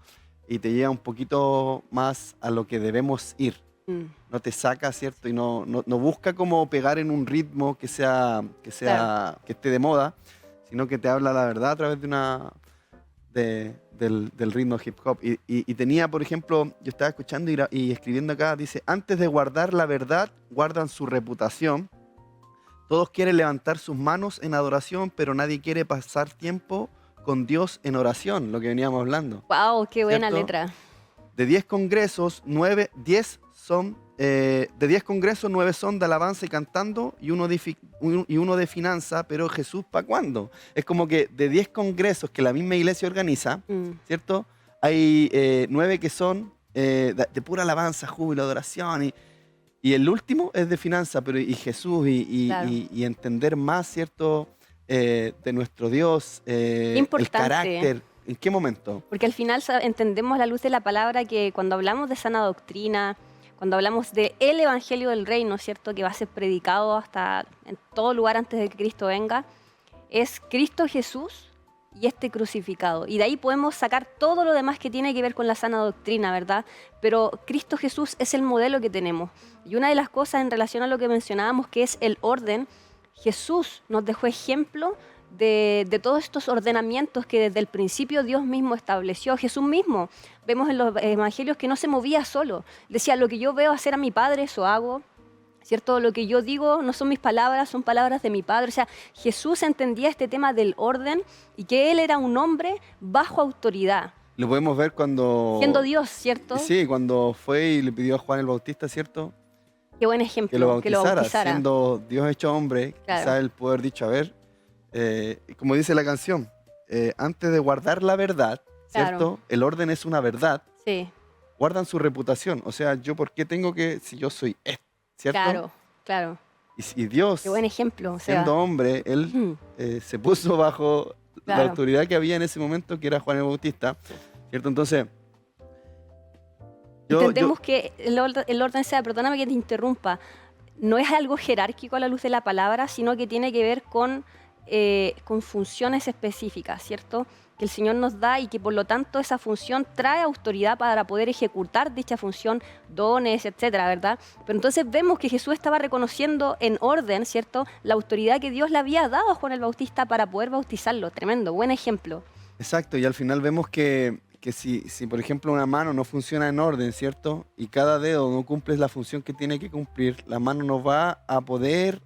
y te lleva un poquito más a lo que debemos ir. No te saca, ¿cierto? Y no busca como pegar en un ritmo que esté de moda, sino que te habla la verdad a través del ritmo hip hop. Y tenía, por ejemplo, yo estaba escuchando y escribiendo acá, dice: antes de guardar la verdad, guardan su reputación. Todos quieren levantar sus manos en adoración, pero nadie quiere pasar tiempo con Dios en oración, lo que veníamos hablando. ¡Wow! ¡Qué buena ¿cierto? letra! De 10 congresos, 9 son de alabanza y cantando y uno de finanza, pero Jesús, ¿para cuándo? Es como que de 10 congresos que la misma iglesia organiza, ¿cierto? Hay 9 que son de pura alabanza, júbilo, adoración, y el último es de finanza, pero y Jesús, Claro. y entender más, ¿cierto? De nuestro Dios, el carácter. ¿En qué momento? Porque al final entendemos a la luz de la palabra que cuando hablamos de sana doctrina, cuando hablamos del evangelio del reino, ¿cierto?, que va a ser predicado hasta en todo lugar antes de que Cristo venga, es Cristo Jesús y este crucificado. Y de ahí podemos sacar todo lo demás que tiene que ver con la sana doctrina, ¿verdad? Pero Cristo Jesús es el modelo que tenemos. Y una de las cosas en relación a lo que mencionábamos, que es el orden, Jesús nos dejó ejemplo de todos estos ordenamientos que desde el principio Dios mismo estableció. Jesús mismo, vemos en los evangelios que no se movía solo. Decía, lo que yo veo hacer a mi Padre, eso hago. ¿Cierto? Lo que yo digo no son mis palabras, son palabras de mi Padre. O sea, Jesús entendía este tema del orden y que Él era un hombre bajo autoridad. Lo podemos ver cuando... Siendo Dios, ¿cierto? Sí, cuando fue y le pidió a Juan el Bautista, ¿cierto? Qué buen ejemplo. Que lo bautizara. Siendo Dios hecho hombre, claro. Quizás Él pudo haber dicho, a ver, como dice la canción, antes de guardar la verdad, ¿cierto? Claro. El orden es una verdad. Sí. Guardan su reputación. O sea, ¿yo por qué tengo que, si yo soy esto? ¿Cierto? Claro, claro. Y Dios, qué buen ejemplo, siendo hombre, Él se puso bajo la autoridad que había en ese momento, que era Juan el Bautista, ¿cierto? Entonces, entendemos que el orden sea, perdóname que te interrumpa, no es algo jerárquico a la luz de la palabra, sino que tiene que ver con funciones específicas, ¿cierto? Que el Señor nos da y que por lo tanto esa función trae autoridad para poder ejecutar dicha función, dones, etcétera, ¿verdad? Pero entonces vemos que Jesús estaba reconociendo en orden, ¿cierto?, la autoridad que Dios le había dado a Juan el Bautista para poder bautizarlo. Tremendo, buen ejemplo. Exacto, y al final vemos que si por ejemplo una mano no funciona en orden, ¿cierto?, y cada dedo no cumple la función que tiene que cumplir, la mano no va a poder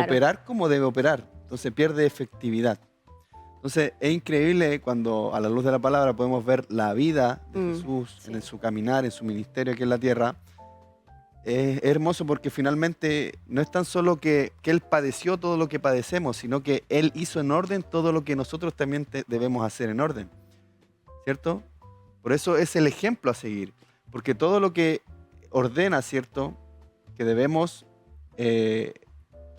operar como debe operar, entonces pierde efectividad. Entonces es increíble cuando a la luz de la palabra podemos ver la vida de Jesús en su caminar, en su ministerio aquí en la tierra. Es hermoso porque finalmente no es tan solo que Él padeció todo lo que padecemos, sino que Él hizo en orden todo lo que nosotros también debemos hacer en orden, ¿cierto? Por eso es el ejemplo a seguir, porque todo lo que ordena, ¿cierto?, que debemos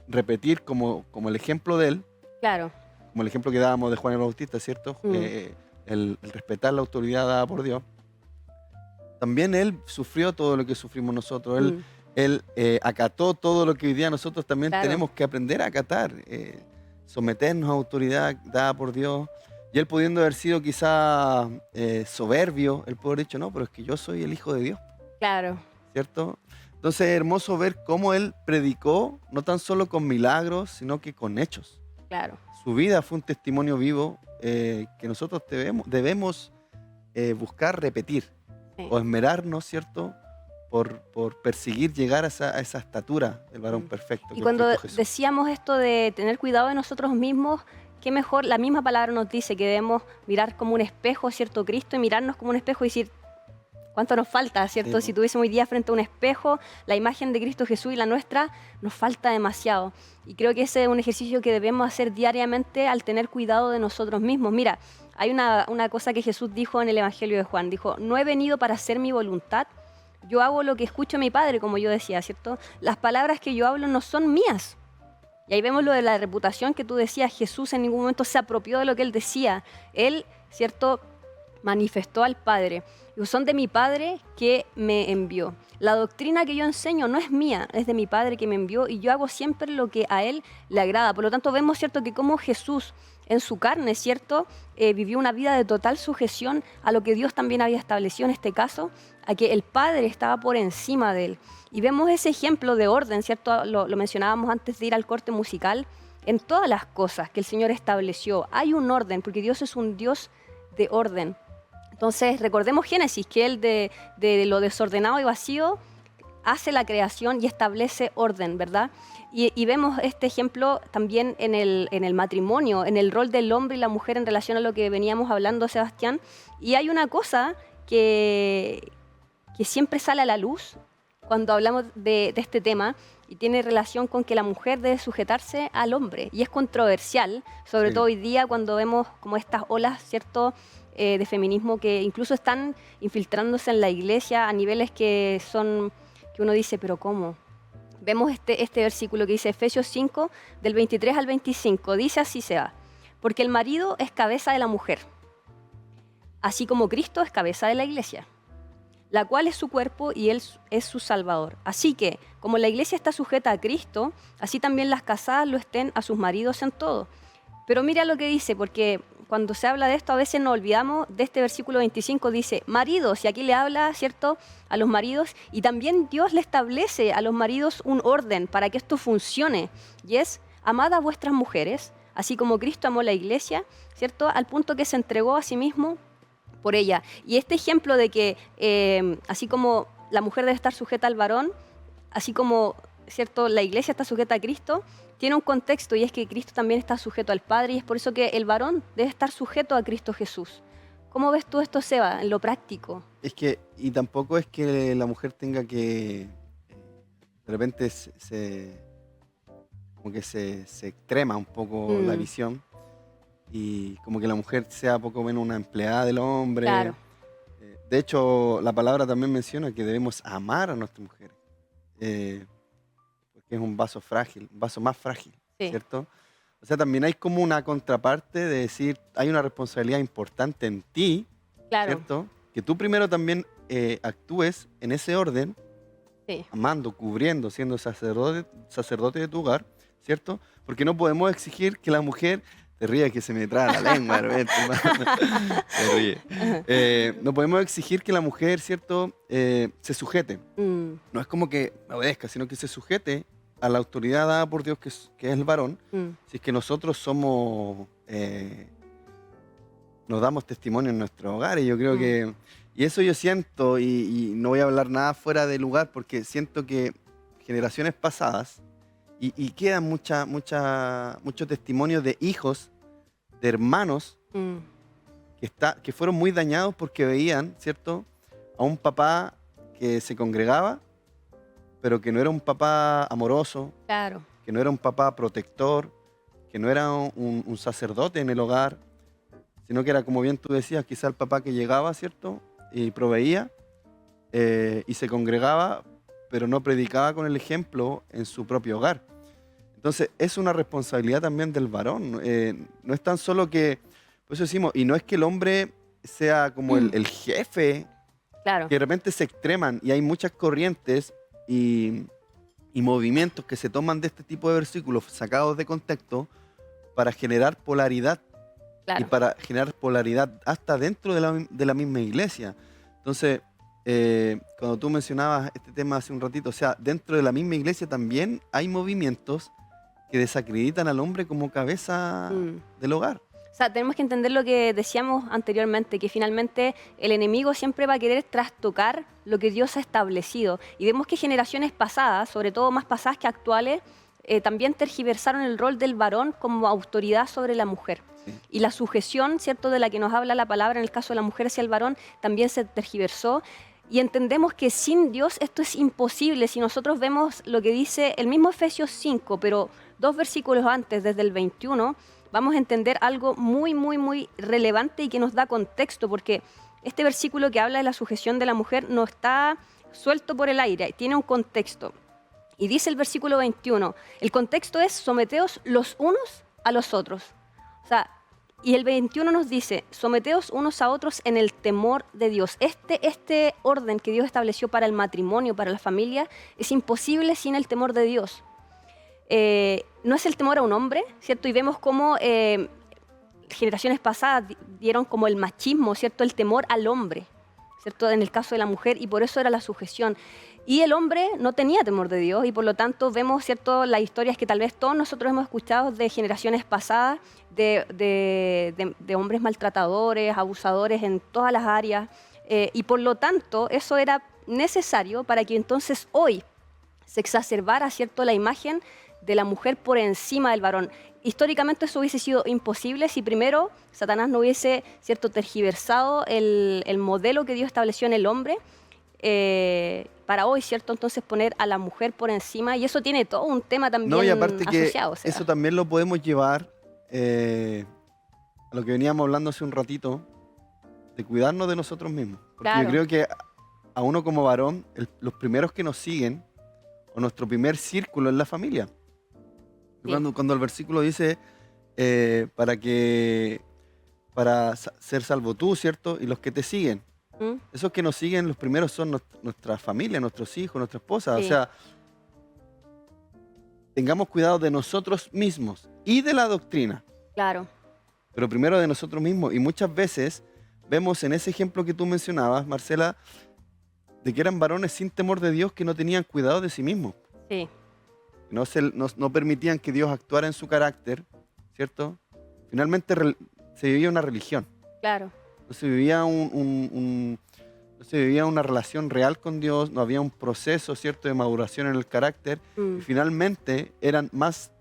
repetir como el ejemplo de Él. Claro. Como el ejemplo que dábamos de Juan el Bautista, ¿cierto? El respetar la autoridad dada por Dios. También Él sufrió todo lo que sufrimos nosotros. Él acató todo lo que hoy día nosotros también tenemos que aprender a acatar. Someternos a autoridad dada por Dios. Y Él pudiendo haber sido quizá soberbio, Él pudo haber dicho, no, pero es que yo soy el Hijo de Dios. Claro. ¿Cierto? Entonces es hermoso ver cómo Él predicó, no tan solo con milagros, sino que con hechos. Claro. Su vida fue un testimonio vivo que nosotros debemos buscar repetir o esmerarnos, ¿cierto?, por perseguir llegar a esa estatura del varón perfecto. Y cuando decíamos esto de tener cuidado de nosotros mismos, qué mejor, la misma palabra nos dice que debemos mirar como un espejo, ¿cierto?, Cristo, y mirarnos como un espejo y decir, ¿cuánto nos falta, cierto? Sí. Si tuviésemos hoy día frente a un espejo, la imagen de Cristo Jesús y la nuestra, nos falta demasiado. Y creo que ese es un ejercicio que debemos hacer diariamente al tener cuidado de nosotros mismos. Mira, hay una cosa que Jesús dijo en el Evangelio de Juan. Dijo, no he venido para hacer mi voluntad, yo hago lo que escucho a mi Padre, como yo decía, ¿cierto? Las palabras que yo hablo no son mías. Y ahí vemos lo de la reputación que tú decías. Jesús en ningún momento se apropió de lo que Él decía. Él, ¿cierto?, manifestó al Padre. Y son de mi Padre que me envió. La doctrina que yo enseño no es mía, es de mi Padre que me envió y yo hago siempre lo que a Él le agrada. Por lo tanto, vemos, ¿cierto?, que como Jesús en su carne, ¿cierto?, vivió una vida de total sujeción a lo que Dios también había establecido en este caso, a que el Padre estaba por encima de Él. Y vemos ese ejemplo de orden, ¿cierto? Lo mencionábamos antes de ir al corte musical, en todas las cosas que el Señor estableció. Hay un orden, porque Dios es un Dios de orden. Entonces, recordemos Génesis, que Él de lo desordenado y vacío hace la creación y establece orden, ¿verdad? Y vemos este ejemplo también en el matrimonio, en el rol del hombre y la mujer en relación a lo que veníamos hablando, Sebastián. Y hay una cosa que siempre sale a la luz cuando hablamos de este tema, y tiene relación con que la mujer debe sujetarse al hombre. Y es controversial, sobre todo hoy día cuando vemos como estas olas, ¿cierto?, de feminismo que incluso están infiltrándose en la iglesia a niveles que uno dice, ¿pero cómo? Vemos este versículo que dice Efesios 5, del 23 al 25, dice así se va. Porque el marido es cabeza de la mujer, así como Cristo es cabeza de la iglesia, la cual es su cuerpo y Él es su Salvador. Así que, como la iglesia está sujeta a Cristo, así también las casadas lo estén a sus maridos en todo. Pero mira lo que dice, porque cuando se habla de esto, a veces nos olvidamos de este versículo 25, dice, maridos, y aquí le habla, ¿cierto?, a los maridos, y también Dios le establece a los maridos un orden para que esto funcione, y es, amad a vuestras mujeres, así como Cristo amó la iglesia, ¿cierto?, al punto que se entregó a sí mismo por ella. Y este ejemplo de que, así como la mujer debe estar sujeta al varón, así como, ¿cierto?, la iglesia está sujeta a Cristo, tiene un contexto y es que Cristo también está sujeto al Padre y es por eso que el varón debe estar sujeto a Cristo Jesús. ¿Cómo ves tú esto, Seba, en lo práctico? Es que, y tampoco es que la mujer tenga que, de repente como que se extrema un poco la visión y como que la mujer sea poco menos una empleada del hombre. Claro. De hecho, la palabra también menciona que debemos amar a nuestra mujer. Porque es un vaso frágil, un vaso más frágil, Sí. ¿cierto? O sea, también hay como una contraparte de decir, hay una responsabilidad importante en ti, Claro. ¿cierto? Que tú primero también actúes en ese orden, Sí. amando, cubriendo, siendo sacerdote de tu hogar, ¿cierto? Porque no podemos exigir que la mujer, te ríes que se me traba la lengua, de repente, se ríe. No podemos exigir que la mujer, ¿cierto?, se sujete. No es como que me obedezca, sino que se sujete a la autoridad dada por Dios, que es el varón. Si es que nosotros somos, nos damos testimonio en nuestro hogar, y yo creo que, y eso yo siento, y no voy a hablar nada fuera de lugar, porque siento que generaciones pasadas, y quedan mucho testimonio de hijos, de hermanos, que fueron muy dañados porque veían, ¿cierto?, a un papá que se congregaba, pero que no era un papá amoroso, Claro. que no era un papá protector, que no era un sacerdote en el hogar, sino que era, como bien tú decías, quizá el papá que llegaba, ¿cierto?, y proveía, y se congregaba, pero no predicaba con el ejemplo en su propio hogar. Entonces, es una responsabilidad también del varón. No es tan solo que, por eso decimos, y no es que el hombre sea como el jefe, Claro. que de repente se extreman, y hay muchas corrientes y movimientos que se toman de este tipo de versículos sacados de contexto para generar polaridad, y Claro. para generar polaridad hasta dentro de la misma iglesia. Entonces, cuando tú mencionabas este tema hace un ratito, o sea, dentro de la misma iglesia también hay movimientos que desacreditan al hombre como cabeza del hogar. O sea, tenemos que entender lo que decíamos anteriormente, que finalmente el enemigo siempre va a querer trastocar lo que Dios ha establecido. Y vemos que generaciones pasadas, sobre todo más pasadas que actuales, también tergiversaron el rol del varón como autoridad sobre la mujer. Sí. Y la sujeción, ¿cierto?, de la que nos habla la palabra en el caso de la mujer hacia el varón, también se tergiversó. Y entendemos que sin Dios esto es imposible. Si nosotros vemos lo que dice el mismo Efesios 5, pero 2 versículos antes, desde el 21, vamos a entender algo muy, muy, muy relevante y que nos da contexto, porque este versículo que habla de la sujeción de la mujer no está suelto por el aire, tiene un contexto. Y dice el versículo 21, el contexto es someteos los unos a los otros. O sea, y el 21 nos dice, someteos unos a otros en el temor de Dios. Este orden que Dios estableció para el matrimonio, para la familia, es imposible sin el temor de Dios. No es el temor a un hombre, ¿cierto? Y vemos cómo generaciones pasadas dieron como el machismo, ¿cierto? El temor al hombre, ¿cierto? En el caso de la mujer, y por eso era la sujeción. Y el hombre no tenía temor de Dios, y por lo tanto vemos, ¿cierto?, las historias que tal vez todos nosotros hemos escuchado de generaciones pasadas, de hombres maltratadores, abusadores en todas las áreas, y por lo tanto eso era necesario para que entonces hoy se exacerbara, ¿cierto?, la imagen de la mujer por encima del varón. Históricamente eso hubiese sido imposible si primero Satanás no hubiese, ¿cierto?, tergiversado el modelo que Dios estableció en el hombre, para hoy, ¿cierto?, entonces poner a la mujer por encima, y eso tiene todo un tema también No, y aparte que asociado. O sea. eso también lo podemos llevar a lo que veníamos hablando hace un ratito, de cuidarnos de nosotros mismos. Porque Claro. yo creo que a uno como varón, los primeros que nos siguen, o nuestro primer círculo es la familia. Sí. Cuando el versículo dice, para ser salvo tú, ¿cierto?, y los que te siguen. Esos que nos siguen, los primeros son nuestra familia, nuestros hijos, nuestra esposa. Sí. O sea, tengamos cuidado de nosotros mismos y de la doctrina. Claro. pero primero de nosotros mismos. Y muchas veces vemos en ese ejemplo que tú mencionabas, Marcela, de que eran varones sin temor de Dios que no tenían cuidado de sí mismos. Sí. No permitían que Dios actuara en su carácter, ¿cierto? Finalmente se vivía una religión. Claro. No se vivía no se vivía una relación real con Dios, no había un proceso, ¿cierto?, de maduración en el carácter. Y finalmente eran más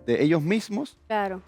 de ellos mismos Claro.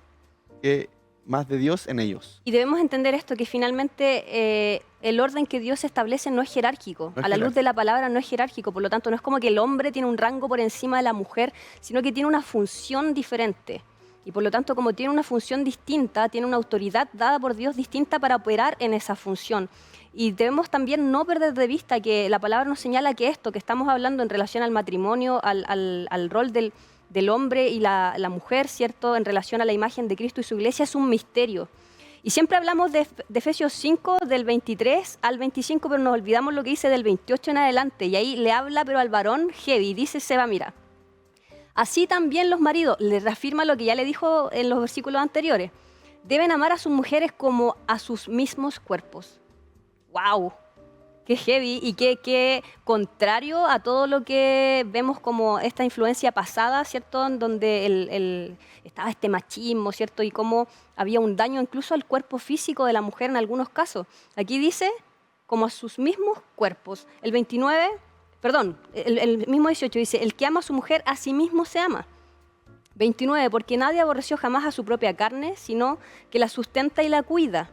que más de Dios en ellos. Y debemos entender esto, que finalmente el orden que Dios establece no es jerárquico. No es A la luz jerárquico. de la palabra no es jerárquico. Por lo tanto, no es como que el hombre tiene un rango por encima de la mujer, sino que tiene una función diferente. Y por lo tanto, como tiene una función distinta, tiene una autoridad dada por Dios distinta para operar en esa función. Y debemos también no perder de vista que la palabra nos señala que esto que estamos hablando en relación al matrimonio, al rol del hombre y la mujer, ¿cierto?, en relación a la imagen de Cristo y su iglesia, es un misterio. Y siempre hablamos de Efesios 5, del 23 al 25, pero nos olvidamos lo que dice del 28 en adelante. Y ahí le habla, pero al varón heavy. Dice Seba, mira, así también los maridos, le reafirma lo que ya le dijo en los versículos anteriores, deben amar a sus mujeres como a sus mismos cuerpos. ¡Wow! Qué heavy y qué contrario a todo lo que vemos como esta influencia pasada, ¿cierto? En donde estaba este machismo, ¿cierto? Y cómo había un daño incluso al cuerpo físico de la mujer en algunos casos. Aquí dice, como a sus mismos cuerpos. El mismo 18 dice, el que ama a su mujer a sí mismo se ama. 29, porque nadie aborreció jamás a su propia carne, sino que la sustenta y la cuida,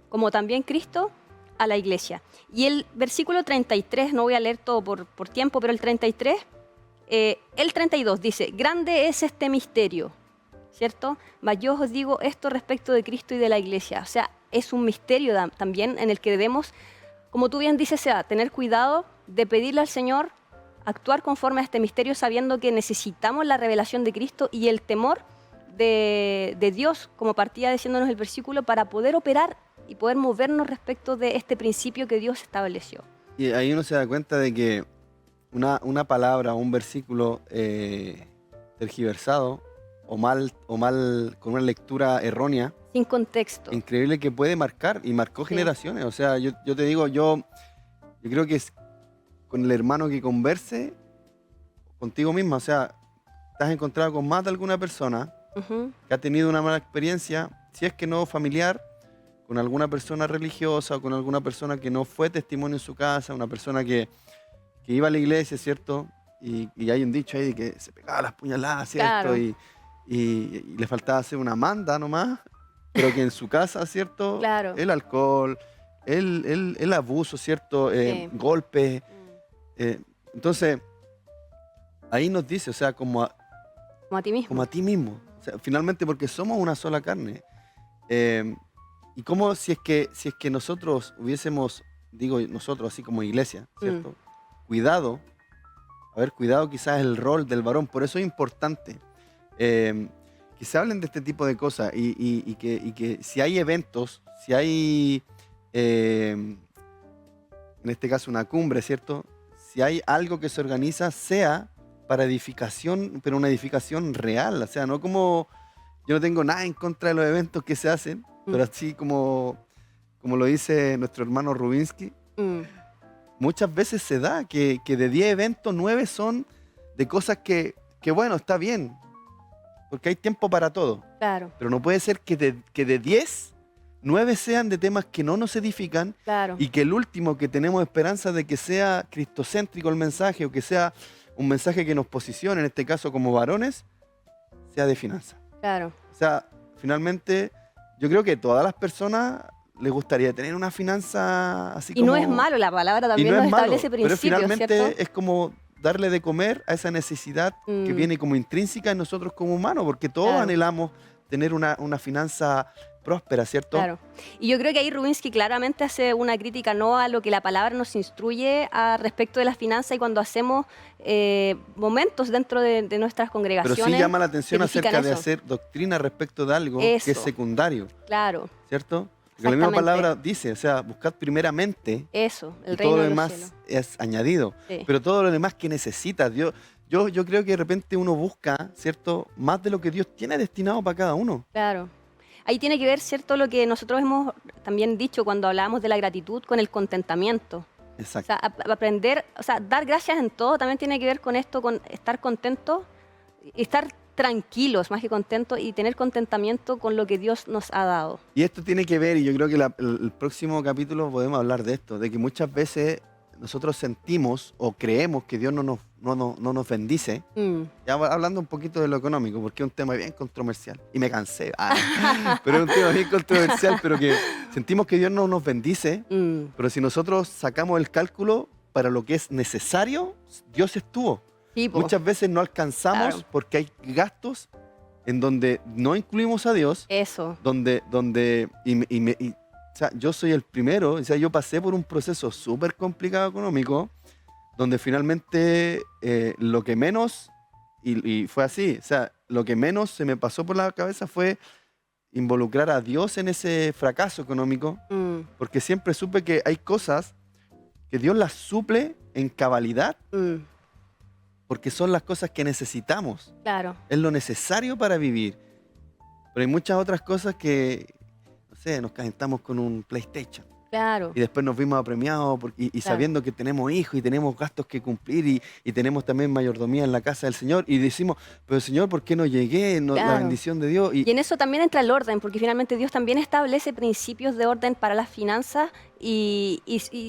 como también Cristo a la iglesia. Y el versículo 33, no voy a leer todo por tiempo, pero el 33, el 32 dice, grande es este misterio, ¿cierto? Mas yo os digo esto respecto de Cristo y de la iglesia. O sea, es un misterio también en el que debemos, como tú bien dices, tener cuidado de pedirle al Señor actuar conforme a este misterio, sabiendo que necesitamos la revelación de Cristo y el temor de Dios, como partía diciéndonos el versículo, para poder operar y poder movernos respecto de este principio que Dios estableció. Y ahí uno se da cuenta de que una palabra o un versículo tergiversado o mal con una lectura errónea, Sin contexto. increíble que puede marcar, y marcó generaciones. O sea, yo te digo, yo creo que es con el hermano que converse contigo misma, o sea, te has encontrado con más de alguna persona que ha tenido una mala experiencia, si es que no familiar, con alguna persona religiosa o con alguna persona que no fue testimonio en su casa, una persona que iba a la iglesia, ¿cierto? Y hay un dicho ahí de que se pegaba las puñaladas, ¿cierto? Claro. Y le faltaba hacer una manda nomás, pero que en su casa, ¿cierto? Claro. El alcohol, el abuso, ¿cierto? Sí. Golpes. Entonces, ahí nos dice, o sea, como a ti mismo. O sea, finalmente, porque somos una sola carne. Y como si es que nosotros hubiésemos, digo nosotros así como iglesia, ¿cierto? Cuidado quizás el rol del varón. Por eso es importante que se hablen de este tipo de cosas y que si hay eventos, si hay, en este caso una cumbre, ¿cierto? Si hay algo que se organiza, sea para edificación, pero una edificación real. O sea, no como, yo no tengo nada en contra de los eventos que se hacen, pero así como lo dice nuestro hermano Rubinsky, muchas veces se da que de 10 eventos, 9 son de cosas que bueno, está bien, porque hay tiempo para todo. Claro. Pero no puede ser que de 10, 9 sean de temas que no nos edifican, Claro. y que el último, que tenemos esperanza de que sea cristocéntrico el mensaje, o que sea un mensaje que nos posicione, en este caso como varones, sea de finanzas. Claro. O sea, finalmente, yo creo que a todas las personas les gustaría tener una finanza así Y como... no es malo, la palabra Y también no nos es malo, establece pero principios, finalmente ¿cierto? es como darle de comer a esa necesidad que viene como intrínseca en nosotros como humanos, porque todos Claro. anhelamos tener una finanza próspera, ¿cierto? Claro. Y yo creo que ahí Rubinsky claramente hace una crítica no a lo que la palabra nos instruye respecto de las finanzas, y cuando hacemos momentos dentro de nuestras congregaciones. Pero sí llama la atención que edifican acerca de eso. hacer doctrina respecto de algo que es Eso. secundario, Claro, ¿cierto? Porque la misma Exactamente. palabra dice, o sea, buscad primeramente eso, el y reino todo lo de los demás cielos. es añadido. Sí. Pero todo lo demás que necesitas, yo creo que de repente uno busca, ¿cierto?, más de lo que Dios tiene destinado para cada uno. Claro. Ahí tiene que ver, ¿cierto?, lo que nosotros hemos también dicho cuando hablábamos de la gratitud con el contentamiento. Exacto. O sea, aprender, o sea, dar gracias en todo también tiene que ver con esto, con estar contentos, estar tranquilos más que contentos y tener contentamiento con lo que Dios nos ha dado. Y esto tiene que ver, y yo creo que el próximo capítulo podemos hablar de esto, de que muchas veces nosotros sentimos o creemos que Dios no nos bendice. Ya hablando un poquito de lo económico, porque es un tema bien controversial. Y me cansé. Pero es un tema bien controversial, pero que sentimos que Dios no nos bendice. Pero si nosotros sacamos el cálculo para lo que es necesario, Dios estuvo. Sí, Muchas veces no alcanzamos, claro, porque hay gastos en donde no incluimos a Dios. Eso. O sea, yo soy el primero, o sea, yo pasé por un proceso súper complicado económico, donde finalmente lo que menos, y fue así, o sea, lo que menos se me pasó por la cabeza fue involucrar a Dios en ese fracaso económico, porque siempre supe que hay cosas que Dios las suple en cabalidad, porque son las cosas que necesitamos. Claro. Es lo necesario para vivir. Pero hay muchas otras cosas que, no sé, nos calentamos con un PlayStation. Claro. Y después nos vimos apremiados y claro, sabiendo que tenemos hijos y tenemos gastos que cumplir y tenemos también mayordomía en la casa del Señor. Y decimos, pero Señor, ¿por qué no llegué? No, claro, la bendición de Dios. Y en eso también entra el orden, porque finalmente Dios también establece principios de orden para las finanzas y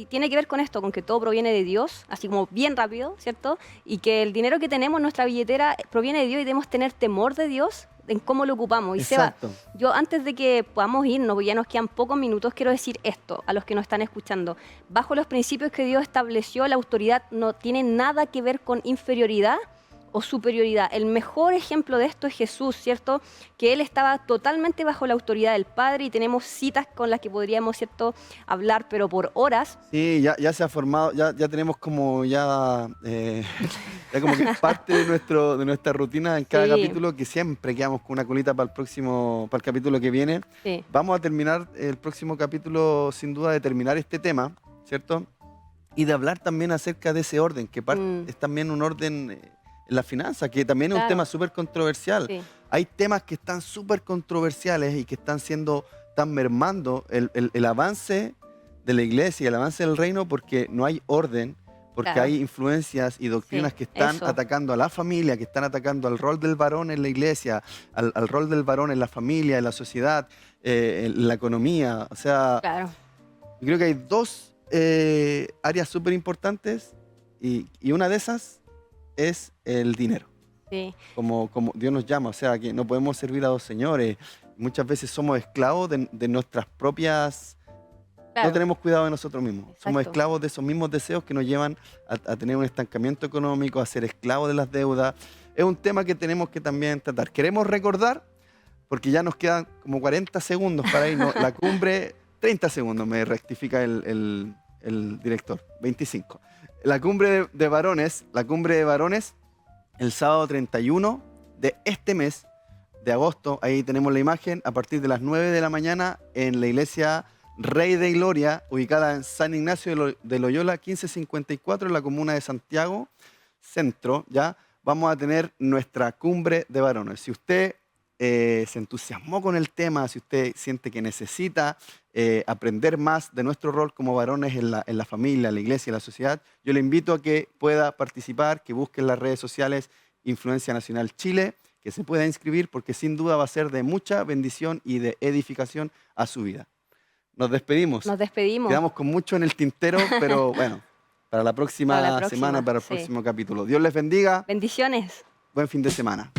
tiene que ver con esto, con que todo proviene de Dios, así como bien rápido, ¿cierto? Y que el dinero que tenemos en nuestra billetera proviene de Dios y debemos tener temor de Dios en cómo lo ocupamos. Y exacto, Seba, yo antes de que podamos irnos, porque ya nos quedan pocos minutos, quiero decir esto a los que nos están escuchando. Bajo los principios que Dios estableció, la autoridad no tiene nada que ver con inferioridad o superioridad. El mejor ejemplo de esto es Jesús, ¿cierto? Que Él estaba totalmente bajo la autoridad del Padre y tenemos citas con las que podríamos, ¿cierto?, hablar, pero por horas. Sí, ya se ha formado, ya tenemos como ya como que es parte de nuestra rutina en cada sí, capítulo, que siempre quedamos con una colita para el capítulo que viene. Sí. Vamos a terminar el próximo capítulo, sin duda, de terminar este tema, ¿cierto? Y de hablar también acerca de ese orden, que es también un orden en la finanza, que también es un tema súper controversial. Sí. Hay temas que están súper controversiales y que están mermando el avance de la iglesia y el avance del reino, porque no hay orden, porque hay influencias y doctrinas que están atacando a la familia, que están atacando al rol del varón en la iglesia, al rol del varón en la familia, en la sociedad, en la economía. O sea, yo creo que hay dos áreas súper importantes y una de esas es el dinero. Sí. Como Dios nos llama, o sea, que no podemos servir a dos señores. Muchas veces somos esclavos de nuestras propias... No tenemos cuidado de nosotros mismos. Exacto. Somos esclavos de esos mismos deseos que nos llevan a tener un estancamiento económico, a ser esclavos de las deudas. Es un tema que tenemos que también tratar. Queremos recordar, porque ya nos quedan como 40 segundos para irnos, la cumbre, 30 segundos me rectifica el director, 25. La cumbre de varones, el sábado 31 de este mes de agosto, ahí tenemos la imagen, a partir de las 9 de la mañana en la iglesia Rey de Gloria, ubicada en San Ignacio de Loyola, 1554, en la comuna de Santiago, centro, ¿ya? Vamos a tener nuestra cumbre de varones. Si usted se entusiasmó con el tema, si usted siente que necesita aprender más de nuestro rol como varones en la familia, la iglesia y la sociedad, yo le invito a que pueda participar, que busque en las redes sociales Influencia Nacional Chile, que se pueda inscribir, porque sin duda va a ser de mucha bendición y de edificación a su vida. Nos despedimos. Nos despedimos. Quedamos con mucho en el tintero, pero bueno, para la próxima semana, para el próximo capítulo. Dios les bendiga. Bendiciones. Buen fin de semana.